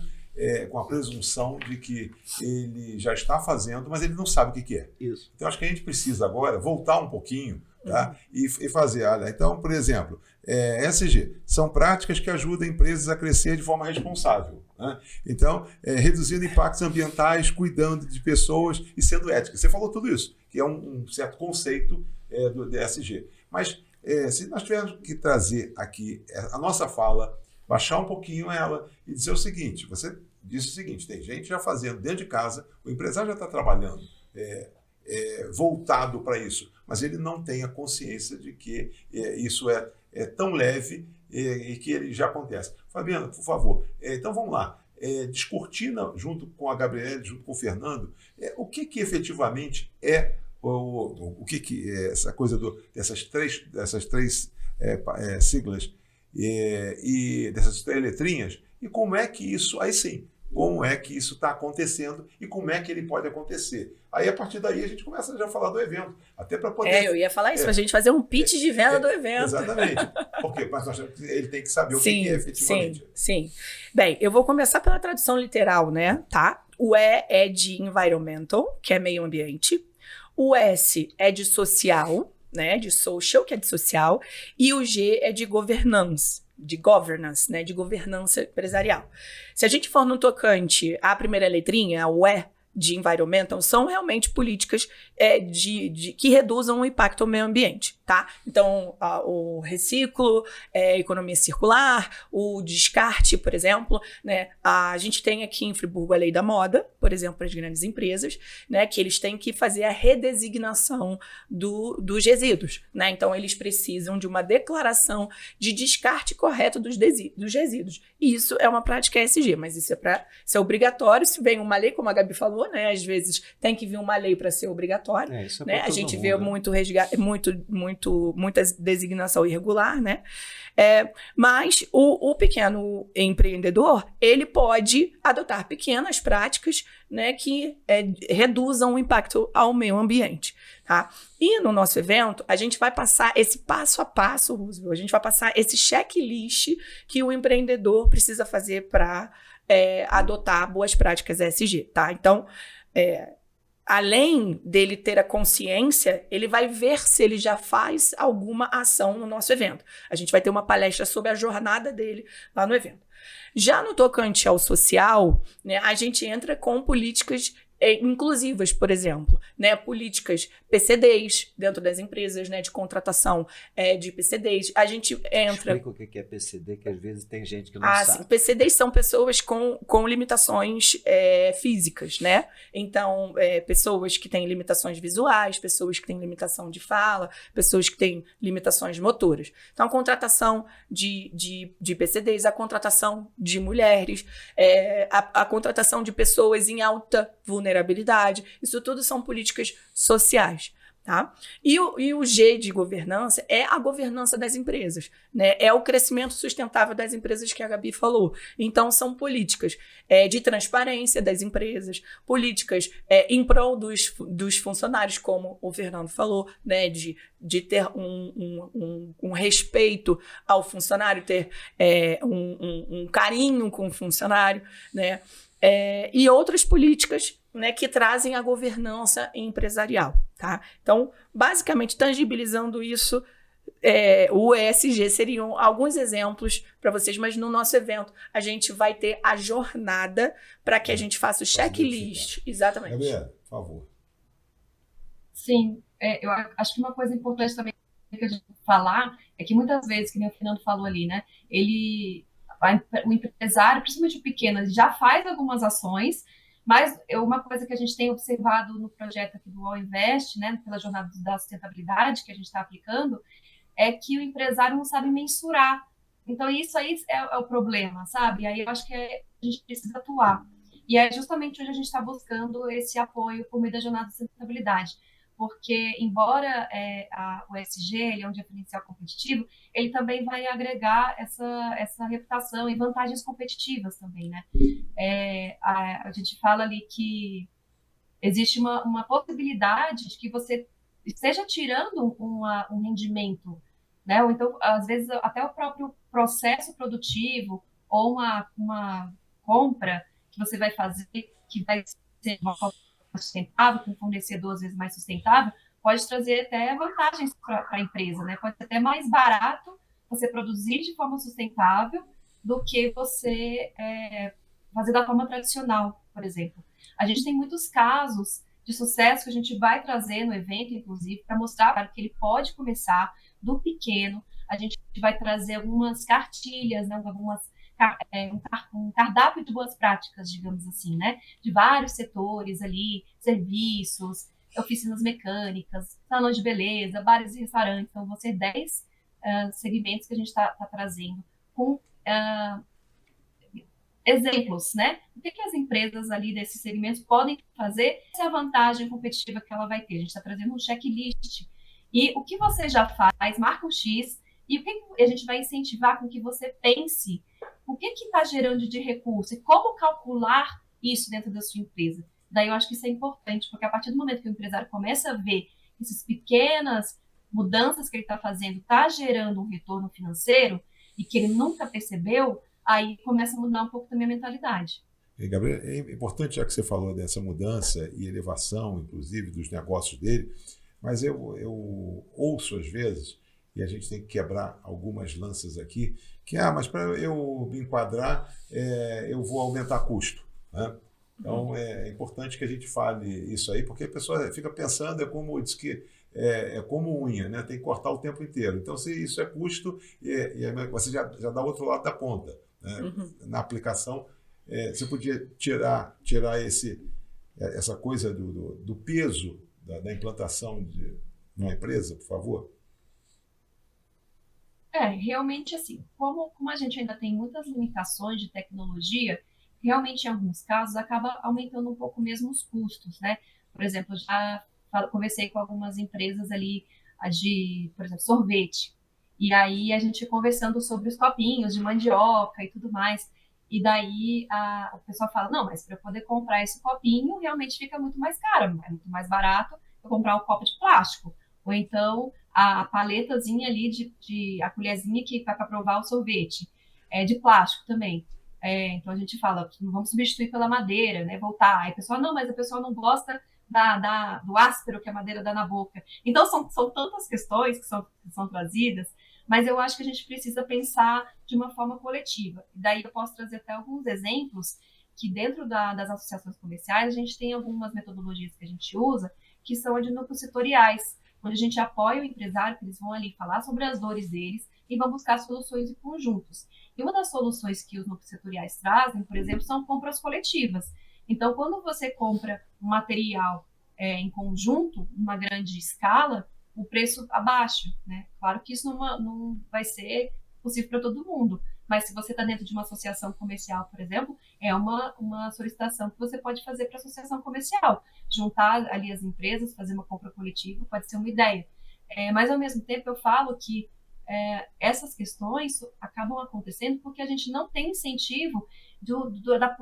a presunção de que ele já está fazendo, mas ele não sabe o que é. Isso. Então, acho que a gente precisa agora voltar um pouquinho, tá? E fazer, olha, então, por exemplo, ESG são práticas que ajudam empresas a crescer de forma responsável. Né? Então, reduzindo impactos ambientais, cuidando de pessoas e sendo ética. Você falou tudo isso, que é um certo conceito do ESG. Mas se nós tivermos que trazer aqui a nossa fala, baixar um pouquinho ela e dizer o seguinte, você disse o seguinte, tem gente já fazendo dentro de casa, o empresário já está trabalhando voltado para isso, mas ele não tem a consciência de que isso é tão leve e que ele já acontece. Fabiana, por favor, então vamos lá, descortina junto com a Gabriele, junto com o Fernando, o que efetivamente o que é essa coisa dessas três siglas e dessas três letrinhas, e como é que isso, aí sim, como é que isso está acontecendo e como é que ele pode acontecer. Aí, a partir daí, a gente começa já a falar do evento, até para poder... eu ia falar isso, para a gente fazer um pitch de venda do evento. Exatamente. Porque ele tem que saber o que é efetivamente. Sim. Bem, eu vou começar pela tradução literal, né? Tá? O E é de environmental, que é meio ambiente. O S é de social, né? De social, que é de social. E o G é de governance, de governance, né, de governança empresarial. Se a gente for no tocante à primeira letrinha, o E de environmental, são realmente políticas que reduzam o impacto ao meio ambiente, tá? Então, o reciclo, economia circular, o descarte, por exemplo, né? A gente tem aqui em Friburgo a lei da moda, por exemplo, para as grandes empresas, né? Que eles têm que fazer a redesignação dos resíduos, né? Então, eles precisam de uma declaração de descarte correto dos resíduos. E isso é uma prática ESG, mas isso é obrigatório. Se vem uma lei, como a Gabi falou, né? Às vezes tem que vir uma lei para ser obrigatório. Isso é né? A gente vê muita designação irregular, né? Mas o pequeno empreendedor, ele pode adotar pequenas práticas, né, que reduzam o impacto ao meio ambiente. Tá? E no nosso evento, a gente vai passar esse passo a passo, Roosevelt, a gente vai passar esse checklist que o empreendedor precisa fazer para adotar boas práticas ESG. Tá? Então, além dele ter a consciência, ele vai ver se ele já faz alguma ação no nosso evento. A gente vai ter uma palestra sobre a jornada dele lá no evento. Já no tocante ao social, né, a gente entra com políticas inclusivas, por exemplo, né, políticas PCDs dentro das empresas, né, de contratação de PCDs. A gente entra... Explica o que é PCD, que às vezes tem gente que não sabe. Sim. PCDs são pessoas com limitações físicas, né? Então, pessoas que têm limitações visuais, pessoas que têm limitação de fala, pessoas que têm limitações motoras. Então, a contratação de PCDs, a contratação de mulheres, a contratação de pessoas em alta vulnerabilidade, isso tudo são políticas sociais. Tá? E o G de governança é a governança das empresas, né? É o crescimento sustentável das empresas que a Gabi falou. Então, são políticas de transparência das empresas, políticas em prol dos funcionários, como o Fernando falou, né? De ter um respeito ao funcionário, ter um carinho com o funcionário, né? E outras políticas, né, que trazem a governança empresarial. Tá? Então, basicamente, tangibilizando isso, o ESG seriam alguns exemplos para vocês, mas no nosso evento a gente vai ter a jornada para que a gente faça o checklist. Exatamente. Gabriela, por favor. Sim, eu acho que uma coisa importante também que a gente falar é que muitas vezes, que nem o Fernando falou ali, né, o empresário, principalmente o pequeno, ele já faz algumas ações, mas uma coisa que a gente tem observado no projeto aqui do All Invest, né, pela jornada da sustentabilidade que a gente está aplicando, é que o empresário não sabe mensurar. Então, isso aí é o problema, sabe? E aí eu acho que a gente precisa atuar. E é justamente onde a gente está buscando esse apoio por meio da jornada de sustentabilidade. Porque, embora o ESG ele é um diferencial competitivo, ele também vai agregar essa reputação e vantagens competitivas também, né? A gente fala ali que existe uma possibilidade de que você esteja tirando um rendimento, né? Ou então, às vezes, até o próprio processo produtivo ou uma compra que você vai fazer, que vai ser uma sustentável, com um fornecedor às vezes mais sustentável, pode trazer até vantagens para a empresa, né? Pode ser até mais barato você produzir de forma sustentável do que você fazer da forma tradicional, por exemplo. A gente tem muitos casos de sucesso que a gente vai trazer no evento, inclusive, para mostrar que ele pode começar do pequeno. A gente vai trazer algumas cartilhas, né? Um cardápio de boas práticas, digamos assim, né? De vários setores ali, serviços, oficinas mecânicas, salões de beleza, bares e restaurantes. Então, vão ser 10 segmentos que a gente está trazendo com exemplos, né? O que as empresas ali desses segmentos podem fazer? Essa é a vantagem competitiva que ela vai ter. A gente está trazendo um checklist. E o que você já faz, marca um X, e o que a gente vai incentivar com que você pense o que está gerando de recurso e como calcular isso dentro da sua empresa. Daí eu acho que isso é importante, porque a partir do momento que o empresário começa a ver essas pequenas mudanças que ele está fazendo está gerando um retorno financeiro e que ele nunca percebeu, aí começa a mudar um pouco também a mentalidade. Gabriel, é importante, já que você falou dessa mudança e elevação, inclusive, dos negócios dele, mas eu ouço, às vezes, e a gente tem que quebrar algumas lanças aqui, que, mas para eu me enquadrar, eu vou aumentar custo, né? Então, é importante que a gente fale isso aí, porque a pessoa fica pensando, como diz que é como unha, né? Tem que cortar o tempo inteiro. Então, se isso é custo, você já dá o outro lado da ponta, né? Na aplicação, você podia tirar essa coisa do peso da implantação de uma empresa, por favor? Realmente assim, como a gente ainda tem muitas limitações de tecnologia, realmente em alguns casos acaba aumentando um pouco mesmo os custos, né? Por exemplo, já conversei com algumas empresas ali por exemplo, sorvete. E aí a gente conversando sobre os copinhos de mandioca e tudo mais. E daí o pessoal fala, não, mas para eu poder comprar esse copinho, realmente fica muito mais caro, é muito mais barato eu comprar um copo de plástico. Ou então a paletazinha ali a colherzinha que vai para provar o sorvete, de plástico também. Então a gente fala, não vamos substituir pela madeira, né? Voltar. Aí a pessoa, não, mas a pessoa não gosta do áspero que a madeira dá na boca. Então são tantas questões que são trazidas, mas eu acho que a gente precisa pensar de uma forma coletiva. E daí eu posso trazer até alguns exemplos que dentro das associações comerciais a gente tem algumas metodologias que a gente usa que são de núcleos setoriais, onde a gente apoia o empresário, que eles vão ali falar sobre as dores deles e vão buscar soluções em conjuntos. E uma das soluções que os núcleos setoriais trazem, por exemplo, são compras coletivas. Então, quando você compra um material em conjunto, numa grande escala, o preço abaixa, né? Claro que isso não vai ser possível para todo mundo, mas se você está dentro de uma associação comercial, por exemplo, é uma solicitação que você pode fazer para a associação comercial. Juntar ali as empresas, fazer uma compra coletiva, pode ser uma ideia. Mas, ao mesmo tempo, eu falo que essas questões acabam acontecendo porque a gente não tem incentivo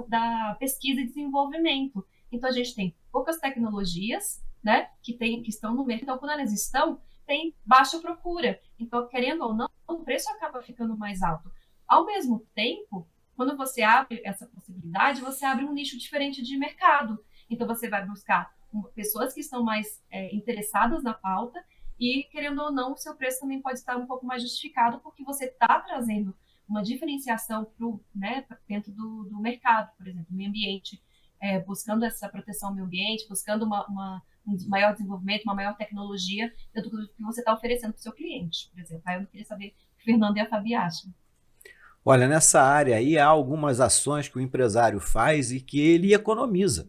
da pesquisa e desenvolvimento. Então, a gente tem poucas tecnologias, né, que estão no mercado. Então, quando elas estão, tem baixa procura. Então, querendo ou não, o preço acaba ficando mais alto. Ao mesmo tempo, quando você abre essa possibilidade, você abre um nicho diferente de mercado. Então, você vai buscar pessoas que estão mais interessadas na pauta e, querendo ou não, o seu preço também pode estar um pouco mais justificado porque você está trazendo uma diferenciação dentro do mercado, por exemplo, meio ambiente, buscando essa proteção ao meio ambiente, buscando um maior desenvolvimento, uma maior tecnologia do que você está oferecendo para o seu cliente, por exemplo. Aí eu queria saber o que o Fernando e a Fabi acham. Olha, nessa área aí há algumas ações que o empresário faz e que ele economiza.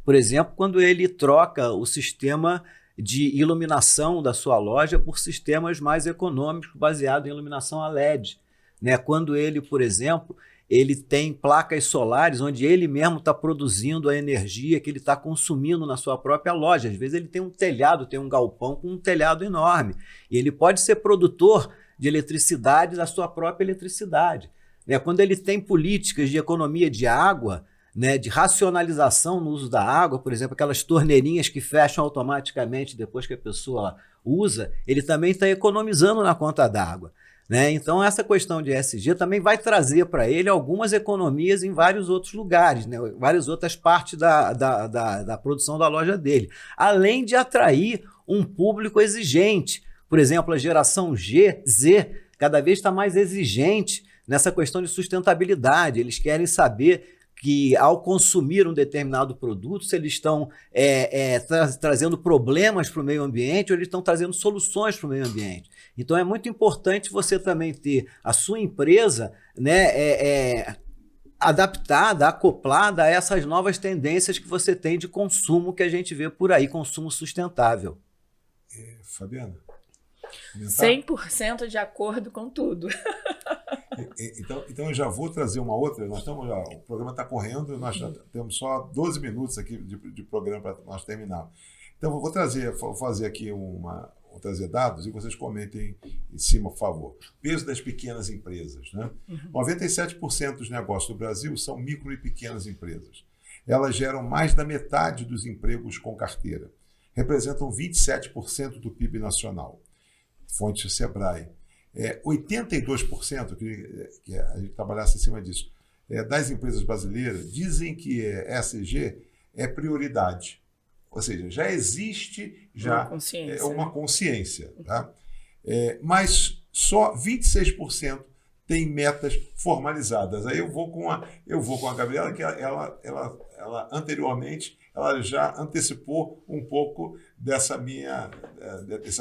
Por exemplo, quando ele troca o sistema de iluminação da sua loja por sistemas mais econômicos baseados em iluminação a LED. Né? Quando ele, por exemplo, ele tem placas solares onde ele mesmo está produzindo a energia que ele está consumindo na sua própria loja. Às vezes ele tem um telhado, tem um galpão com um telhado enorme. E ele pode ser produtor de eletricidade da sua própria eletricidade. Né? Quando ele tem políticas de economia de água, né, de racionalização no uso da água, por exemplo, aquelas torneirinhas que fecham automaticamente depois que a pessoa usa, ele também está economizando na conta d'água. Né? Então, essa questão de ESG também vai trazer para ele algumas economias em vários outros lugares, né? Várias outras partes da produção da loja dele, além de atrair um público exigente. Por exemplo, a geração Z, cada vez está mais exigente nessa questão de sustentabilidade. Eles querem saber que, ao consumir um determinado produto, se eles estão trazendo problemas para o meio ambiente ou eles estão trazendo soluções para o meio ambiente. Então, é muito importante você também ter a sua empresa, né, adaptada, acoplada a essas novas tendências que você tem de consumo que a gente vê por aí, consumo sustentável. Fabiana? 100% de acordo com tudo. Então eu já vou trazer uma outra. O programa está correndo, nós já temos só 12 minutos aqui de programa para nós terminarmos. Então eu vou fazer aqui vou trazer dados e vocês comentem em cima, por favor. Peso das pequenas empresas. Né? 97% dos negócios do Brasil são micro e pequenas empresas. Elas geram mais da metade dos empregos com carteira. Representam 27% do PIB nacional. Fonte Sebrae. 82%, que a gente trabalhasse em cima disso, das empresas brasileiras dizem que ESG é prioridade. Ou seja, já existe uma consciência. Tá? mas só 26% tem metas formalizadas. Aí eu vou com a Gabriela, que ela anteriormente ela já antecipou um pouco dessa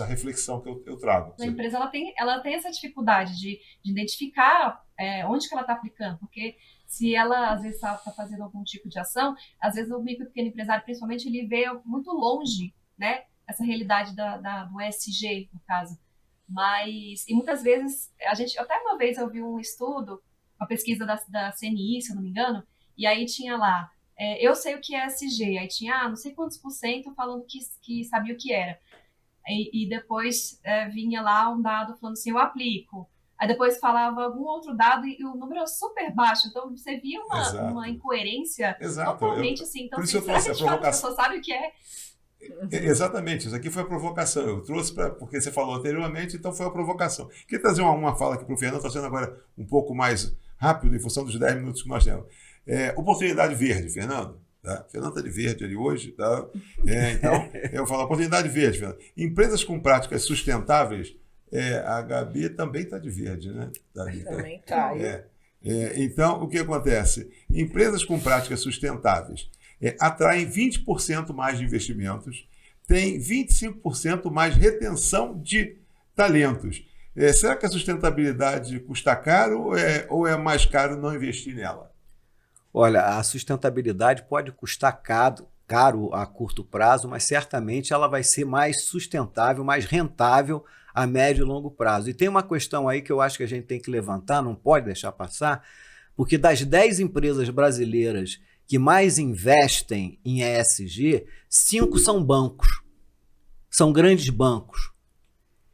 reflexão que eu trago. A empresa ela tem essa dificuldade de identificar onde que ela está aplicando, porque se ela às vezes está fazendo algum tipo de ação, às vezes o micro e pequeno empresário, principalmente, ele vê muito longe, né, essa realidade do ESG, no caso. E muitas vezes, até uma vez eu vi um estudo, uma pesquisa da CNI, se eu não me engano, e aí tinha lá, eu sei o que é ESG, aí tinha não sei quantos % falando que sabia o que era. E depois vinha lá um dado falando assim, eu aplico. Aí depois falava algum outro dado e o número era super baixo. Então você via uma incoerência totalmente assim. Então, por isso eu trouxe a provocação. A pessoa sabe o que é. Exatamente, isso aqui foi a provocação. Eu trouxe porque você falou anteriormente, então foi a provocação. Queria trazer uma fala aqui para o Fernando, está sendo agora um pouco mais rápido em função dos 10 minutos que nós temos. Oportunidade verde, Fernando. Tá? Fernando está de verde ali hoje. Tá? Então, eu falo oportunidade verde, Fernando. Empresas com práticas sustentáveis, a Gabi também está de verde, né? Também está. Então, o que acontece? Empresas com práticas sustentáveis atraem 20% mais de investimentos, têm 25% mais retenção de talentos. Será que a sustentabilidade custa caro ou é mais caro não investir nela? Olha, a sustentabilidade pode custar caro a curto prazo, mas certamente ela vai ser mais sustentável, mais rentável a médio e longo prazo. E tem uma questão aí que eu acho que a gente tem que levantar, não pode deixar passar, porque das 10 empresas brasileiras que mais investem em ESG, 5 são bancos, são grandes bancos.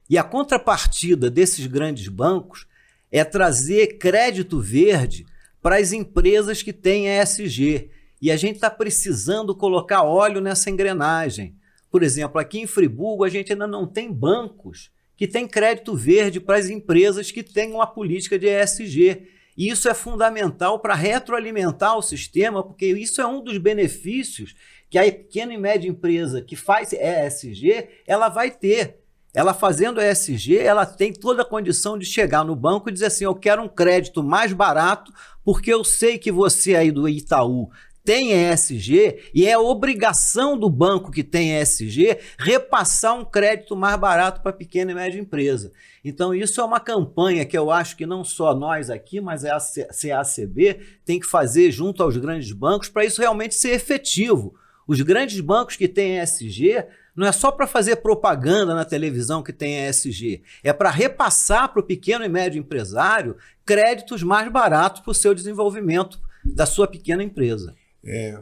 E a contrapartida desses grandes bancos é trazer crédito verde para as empresas que têm ESG. E a gente está precisando colocar óleo nessa engrenagem. Por exemplo, aqui em Friburgo, a gente ainda não tem bancos que têm crédito verde para as empresas que têm uma política de ESG. E isso é fundamental para retroalimentar o sistema, porque isso é um dos benefícios que a pequena e média empresa que faz ESG, ela vai ter. Ela fazendo ESG, ela tem toda a condição de chegar no banco e dizer assim, eu quero um crédito mais barato, porque eu sei que você aí do Itaú tem ESG e é obrigação do banco que tem ESG repassar um crédito mais barato para a pequena e média empresa. Então isso é uma campanha que eu acho que não só nós aqui, mas a CACB tem que fazer junto aos grandes bancos para isso realmente ser efetivo. Os grandes bancos que têm ESG não é só para fazer propaganda na televisão que tem ESG, é para repassar para o pequeno e médio empresário créditos mais baratos para o seu desenvolvimento da sua pequena empresa.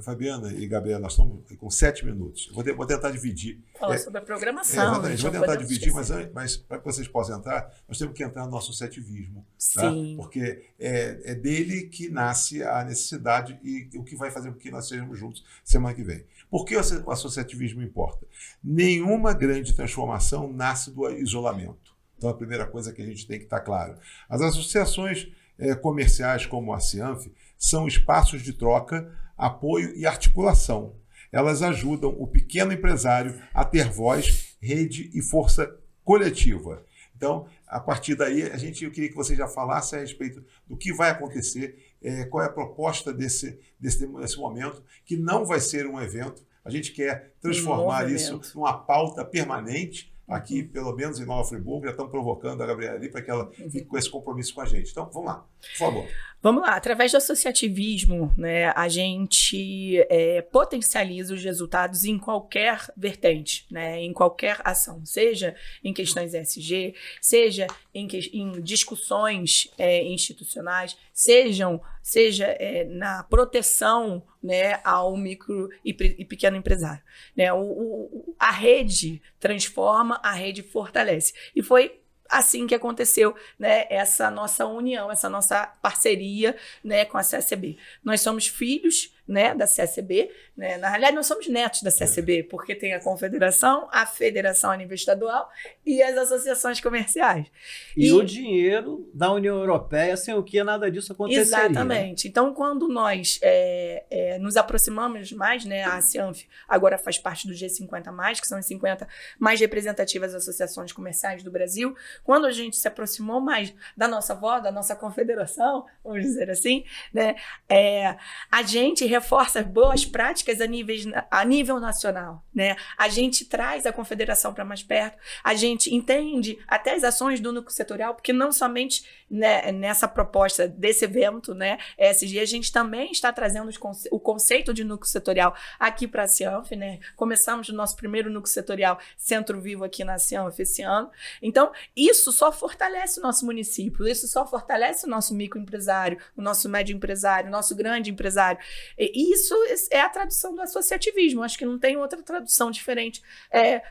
Fabiana e Gabriela, nós estamos com 7 minutos. Vou tentar dividir. Falar sobre a programação. Exatamente, vou tentar dividir, mas para que vocês possam entrar, nós temos que entrar no nosso setivismo. Sim. Tá? Porque é dele que nasce a necessidade e o que vai fazer com que nós sejamos juntos semana que vem. Por que o associativismo importa? Nenhuma grande transformação nasce do isolamento. Então, a primeira coisa que a gente tem que estar claro. As associações comerciais como a Cianf são espaços de troca, apoio e articulação. Elas ajudam o pequeno empresário a ter voz, rede e força coletiva. Então, a partir daí, eu queria que você já falasse a respeito do que vai acontecer, qual é a proposta desse momento, que não vai ser um evento. A gente quer transformar isso numa pauta permanente, aqui, pelo menos em Nova Friburgo, já estão provocando a Gabriela ali para que ela fique com esse compromisso com a gente. Então, vamos lá, por favor. Vamos lá, através do associativismo, né, a gente potencializa os resultados em qualquer vertente, né, em qualquer ação, seja em questões ESG, seja em discussões institucionais, seja na proteção, né, ao micro e pequeno empresário. Né, a rede transforma, a rede fortalece. E foi assim que aconteceu, né, essa nossa união, essa nossa parceria, né, com a CACB. Nós somos filhos, né, da CSB, né? Na realidade, nós somos netos da CSB, porque tem a confederação, a federação a nível estadual e as associações comerciais. E o dinheiro da União Europeia, sem o que nada disso aconteceria. Exatamente. Então, quando nós nos aproximamos mais, né, a Cianf agora faz parte do G50+, que são as 50 mais representativas associações comerciais do Brasil, quando a gente se aproximou mais da nossa avó, da nossa confederação, vamos dizer assim, né, a gente reforça boas práticas a nível nacional, né? A gente traz a confederação para mais perto, a gente entende até as ações do núcleo setorial, porque não somente, né, nessa proposta desse evento, né, ESG, a gente também está trazendo o conceito de núcleo setorial aqui para a Cianf, né? Começamos o nosso primeiro núcleo setorial Centro Vivo aqui na Cianf esse ano. Então, isso só fortalece o nosso município, isso só fortalece o nosso microempresário, o nosso médio empresário, o nosso grande empresário. E isso é a tradução do associativismo. Acho que não tem outra tradução diferente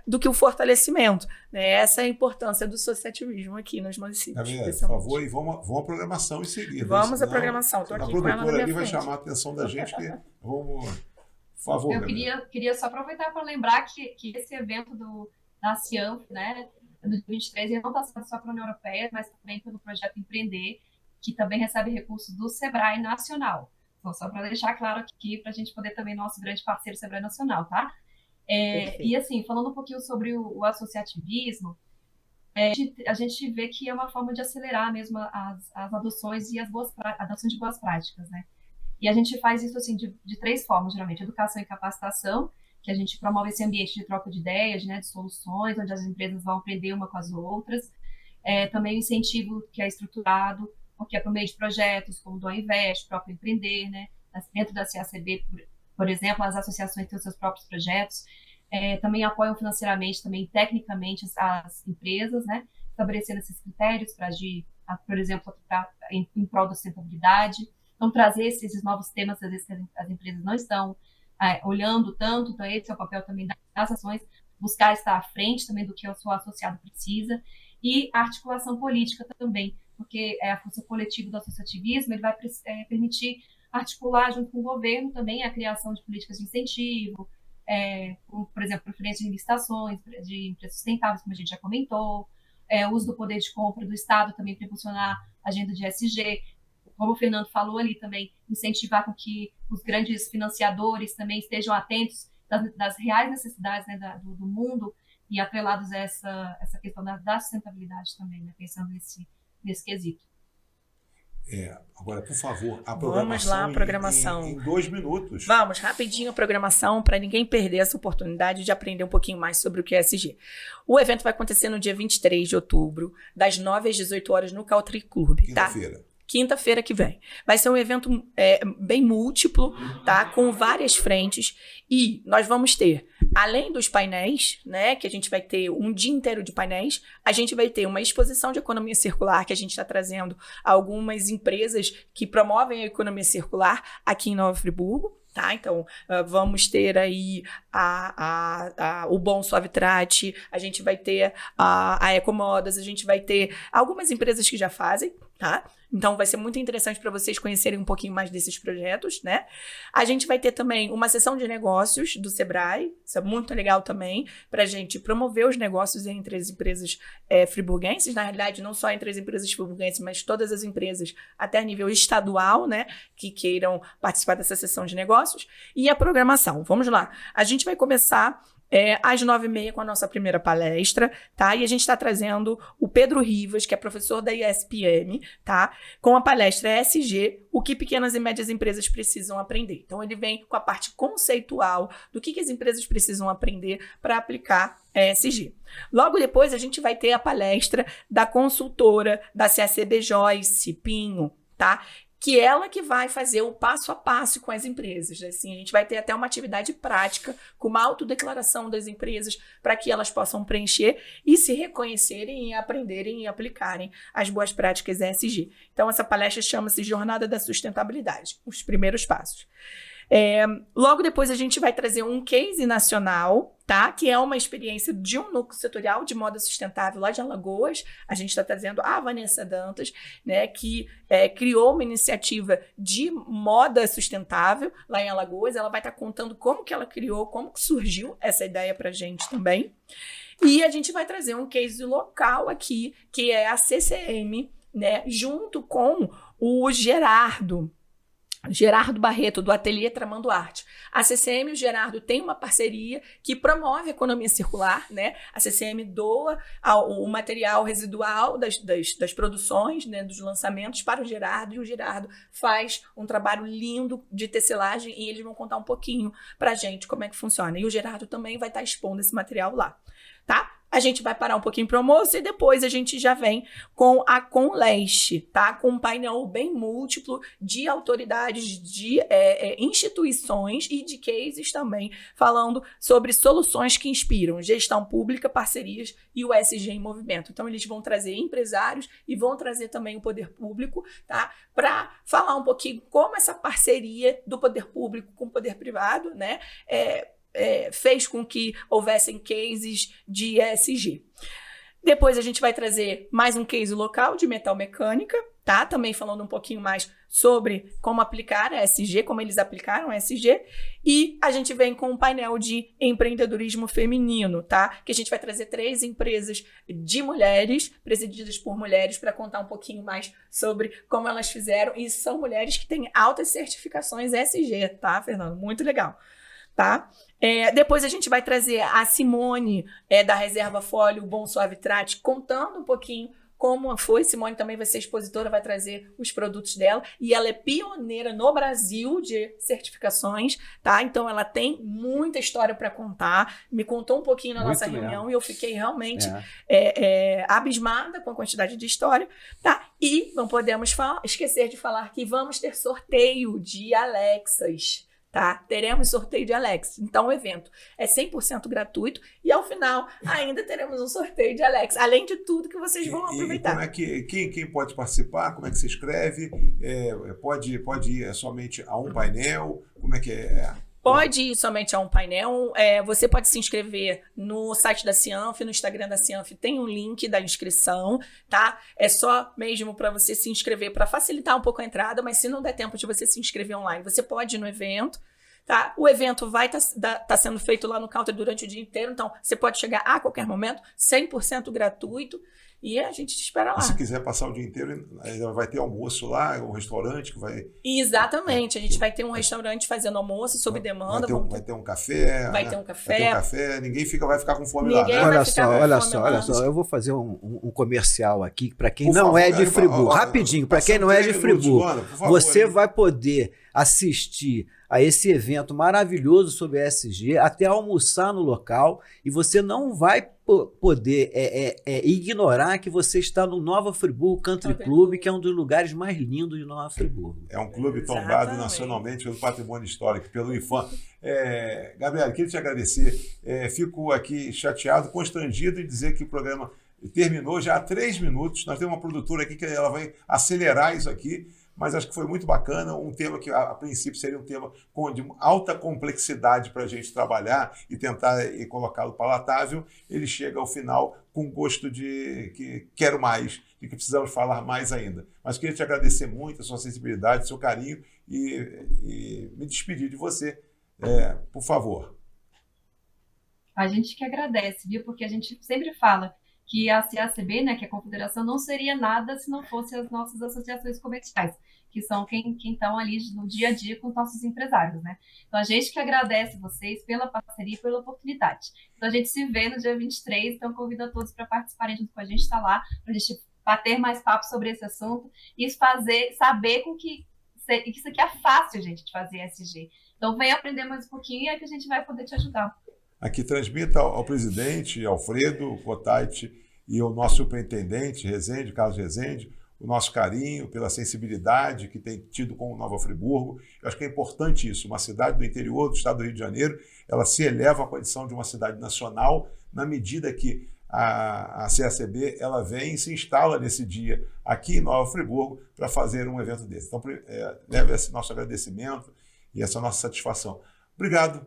do que o fortalecimento, né? Essa é a importância do associativismo aqui nos municípios. Por favor, e vamos à programação em seguida. Vamos à programação. Estou aqui com ela na minha produtora ali vai frente. chamar a atenção da gente que vamos... Por favor, Eu queria só aproveitar para lembrar que esse evento da Cianf, né, do 2023, ele não está sendo só para a União Europeia, mas também pelo projeto Empreender, que também recebe recursos do Sebrae Nacional. Então, só para deixar claro aqui, para a gente poder também, nosso grande parceiro Sebrae Nacional, tá? E assim, falando um pouquinho sobre o associativismo, a gente vê que é uma forma de acelerar mesmo as adoções e adoções de boas práticas, né? E a gente faz isso assim de três formas, geralmente: educação e capacitação, que a gente promove esse ambiente de troca de ideias, né, de soluções, onde as empresas vão aprender uma com as outras. Também o incentivo que é estruturado, que é por meio de projetos como do Invest, próprio Empreender, né? Dentro da CACB, por exemplo, as associações têm os seus próprios projetos. Também apoiam financeiramente, também tecnicamente as empresas, né? Estabelecendo esses critérios para agir, por exemplo, em prol da sustentabilidade. Então, trazer esses novos temas, às vezes, que as empresas não estão olhando tanto. Então, esse é o papel também das ações, buscar estar à frente também do que o seu associado precisa. E a articulação política também, porque a força coletiva do associativismo, ele vai permitir articular junto com o governo também a criação de políticas de incentivo, como, por exemplo, preferência de licitações de empresas sustentáveis, como a gente já comentou, o uso do poder de compra do Estado também para impulsionar a agenda de ESG, como o Fernando falou ali também, incentivar com que os grandes financiadores também estejam atentos das reais necessidades, né, do mundo, e atrelados a essa questão da sustentabilidade também, né, pensando nesse quesito. Agora, por favor, a programação. Vamos lá, a programação. Em 2 minutos. Vamos, rapidinho a programação, para ninguém perder essa oportunidade de aprender um pouquinho mais sobre o que é ESG. O evento vai acontecer no dia 23 de outubro, das 9 às 18 horas, no Caltri Club. Quinta-feira. Tá? Quinta-feira que vem. Vai ser um evento bem múltiplo, tá? Com várias frentes. E nós vamos ter, além dos painéis, né? Que a gente vai ter um dia inteiro de painéis, a gente vai ter uma exposição de economia circular, que a gente está trazendo algumas empresas que promovem a economia circular aqui em Nova Friburgo. Tá? Então, vamos ter aí o Bom Suave Trate, a gente vai ter a Ecomodas, a gente vai ter algumas empresas que já fazem, tá? Então, vai ser muito interessante para vocês conhecerem um pouquinho mais desses projetos, né? A gente vai ter também uma sessão de negócios do Sebrae, isso é muito legal também, para a gente promover os negócios entre as empresas friburguenses, na realidade, não só entre as empresas friburguenses, mas todas as empresas até a nível estadual, né, que queiram participar dessa sessão de negócios. E a programação, vamos lá. A gente vai começar às 9h30 com a nossa primeira palestra, tá? E a gente está trazendo o Pedro Rivas, que é professor da ISPM, tá? Com a palestra ESG, o que pequenas e médias empresas precisam aprender. Então, ele vem com a parte conceitual do que as empresas precisam aprender para aplicar ESG. Logo depois, a gente vai ter a palestra da consultora da CACB Joyce Pinho, tá? Que ela que vai fazer o passo a passo com as empresas. Assim, a gente vai ter até uma atividade prática com uma autodeclaração das empresas para que elas possam preencher e se reconhecerem e aprenderem e aplicarem as boas práticas ESG. Então, essa palestra chama-se Jornada da Sustentabilidade, os primeiros passos. Logo depois a gente vai trazer um case nacional, tá? Que é uma experiência de um núcleo setorial de moda sustentável lá de Alagoas. A gente está trazendo a Vanessa Dantas, né? Que criou uma iniciativa de moda sustentável lá em Alagoas. Ela vai estar contando como que ela criou, como que surgiu essa ideia para a gente também. E a gente vai trazer um case local aqui, que é a CCM, né? Junto com o Gerardo Barreto, do Ateliê Tramando Arte. A CCM e o Gerardo têm uma parceria que promove a economia circular, né? A CCM doa o material residual das produções, né, dos lançamentos para o Gerardo, e o Gerardo faz um trabalho lindo de tecelagem e eles vão contar um pouquinho para a gente como é que funciona. E o Gerardo também vai estar expondo esse material lá, tá? A gente vai parar um pouquinho para o almoço e depois a gente já vem com a Conleste, tá? Com um painel bem múltiplo de autoridades, de instituições e de cases também, falando sobre soluções que inspiram gestão pública, parcerias e o ESG em movimento. Então, eles vão trazer empresários e vão trazer também o poder público, tá? Para falar um pouquinho como essa parceria do poder público com o poder privado, né? Fez com que houvessem cases de ESG. Depois a gente vai trazer mais um case local de metal mecânica, tá? Também falando um pouquinho mais sobre como aplicar a ESG, como eles aplicaram a ESG. E a gente vem com um painel de empreendedorismo feminino, tá? Que a gente vai trazer 3 empresas de mulheres, presididas por mulheres, para contar um pouquinho mais sobre como elas fizeram. E são mulheres que têm altas certificações ESG, tá, Fernando? Muito legal. Tá? Depois a gente vai trazer a Simone, da Reserva Folio Bom Suave Trate, contando um pouquinho como foi. Simone também vai ser expositora, vai trazer os produtos dela, e ela é pioneira no Brasil de certificações, tá? Então ela tem muita história para contar, me contou um pouquinho na nossa reunião e eu fiquei realmente abismada com a quantidade de história, tá? E não podemos esquecer de falar que vamos ter sorteio de Alexas, tá? Teremos sorteio de Alexa. Então, o evento é 100% gratuito e, ao final, ainda teremos um sorteio de Alexa, além de tudo que vocês vão aproveitar. E como é que, quem pode participar? Como é que se inscreve? Pode ir somente a um painel? Como é que é? Pode ir somente a um painel. Você pode se inscrever no site da Cianf, no Instagram da Cianf tem um link da inscrição, tá? É só mesmo para você se inscrever, para facilitar um pouco a entrada, mas se não der tempo de você se inscrever online, você pode ir no evento, tá? O evento vai tá sendo feito lá no counter durante o dia inteiro, então você pode chegar a qualquer momento, 100% gratuito. E a gente te espera lá. E se quiser passar o dia inteiro, vai ter almoço lá, um restaurante que vai... Exatamente, a gente vai ter um restaurante fazendo almoço sob demanda. Vai ter um café. Vai ter um café. Ninguém vai ficar com fome lá. Né? Olha só, eu vou fazer um comercial aqui para quem não é de Friburgo. Rapidinho, para quem não é de Friburgo. Você vai poder assistir a esse evento maravilhoso sobre ESG, até almoçar no local, e você não vai poder ignorar que você está no Nova Friburgo Country Club, que é um dos lugares mais lindos de Nova Friburgo. É um clube tombado nacionalmente pelo patrimônio histórico, pelo IFAM. Gabriela, queria te agradecer. Fico aqui chateado, constrangido em dizer que o programa terminou já há 3 minutos. Nós temos uma produtora aqui que ela vai acelerar isso aqui, mas acho que foi muito bacana, um tema que a princípio seria um tema de alta complexidade para a gente trabalhar e tentar colocá-lo palatável. Ele chega ao final com gosto de que quero mais, de que precisamos falar mais ainda. Mas queria te agradecer muito a sua sensibilidade, seu carinho e me despedir de você, por favor. A gente que agradece, viu? Porque a gente sempre fala que a CACB, né, que é a Confederação, não seria nada se não fossem as nossas associações comerciais, que são quem estão ali no dia a dia com os nossos empresários, né? Então, a gente que agradece vocês pela parceria e pela oportunidade. Então, a gente se vê no dia 23, então convido a todos para participarem junto com a gente, estar lá, para a gente bater mais papo sobre esse assunto e saber que isso aqui é fácil, gente, de fazer ESG. Então, vem aprender mais um pouquinho e é que a gente vai poder te ajudar. Aqui transmita ao presidente Alfredo Cotait e ao nosso superintendente Carlos Rezende, o nosso carinho pela sensibilidade que tem tido com o Nova Friburgo. Eu acho que é importante isso. Uma cidade do interior do estado do Rio de Janeiro, ela se eleva à condição de uma cidade nacional na medida que a CACB ela vem e se instala nesse dia aqui em Nova Friburgo para fazer um evento desse. Então, leve esse nosso agradecimento E essa é a nossa satisfação. Obrigado,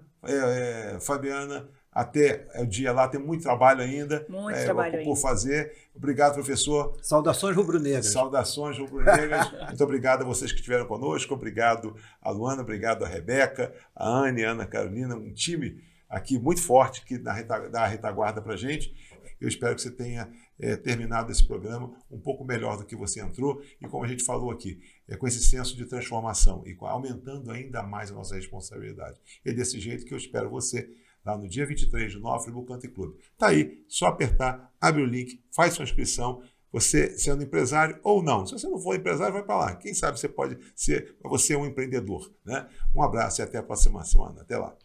Fabiana. Até o dia lá, tem muito trabalho ainda. Muito trabalho por fazer. Obrigado, professor. Saudações rubro-negras. Saudações rubro-negras. Muito obrigado a vocês que estiveram conosco. Obrigado a Luana, obrigado a Rebeca, a Anne, a Ana Carolina, um time aqui muito forte que dá a retaguarda para a gente. Eu espero que você tenha terminado esse programa um pouco melhor do que você entrou e, como a gente falou aqui, com esse senso de transformação e aumentando ainda mais a nossa responsabilidade. E é desse jeito que eu espero você lá no dia 23 de novembro no Country Club. Tá aí, só apertar, abre o link, faz sua inscrição, você sendo empresário ou não. Se você não for empresário, vai para lá. Quem sabe você pode ser um empreendedor, né? Um abraço e até a próxima semana. Até lá.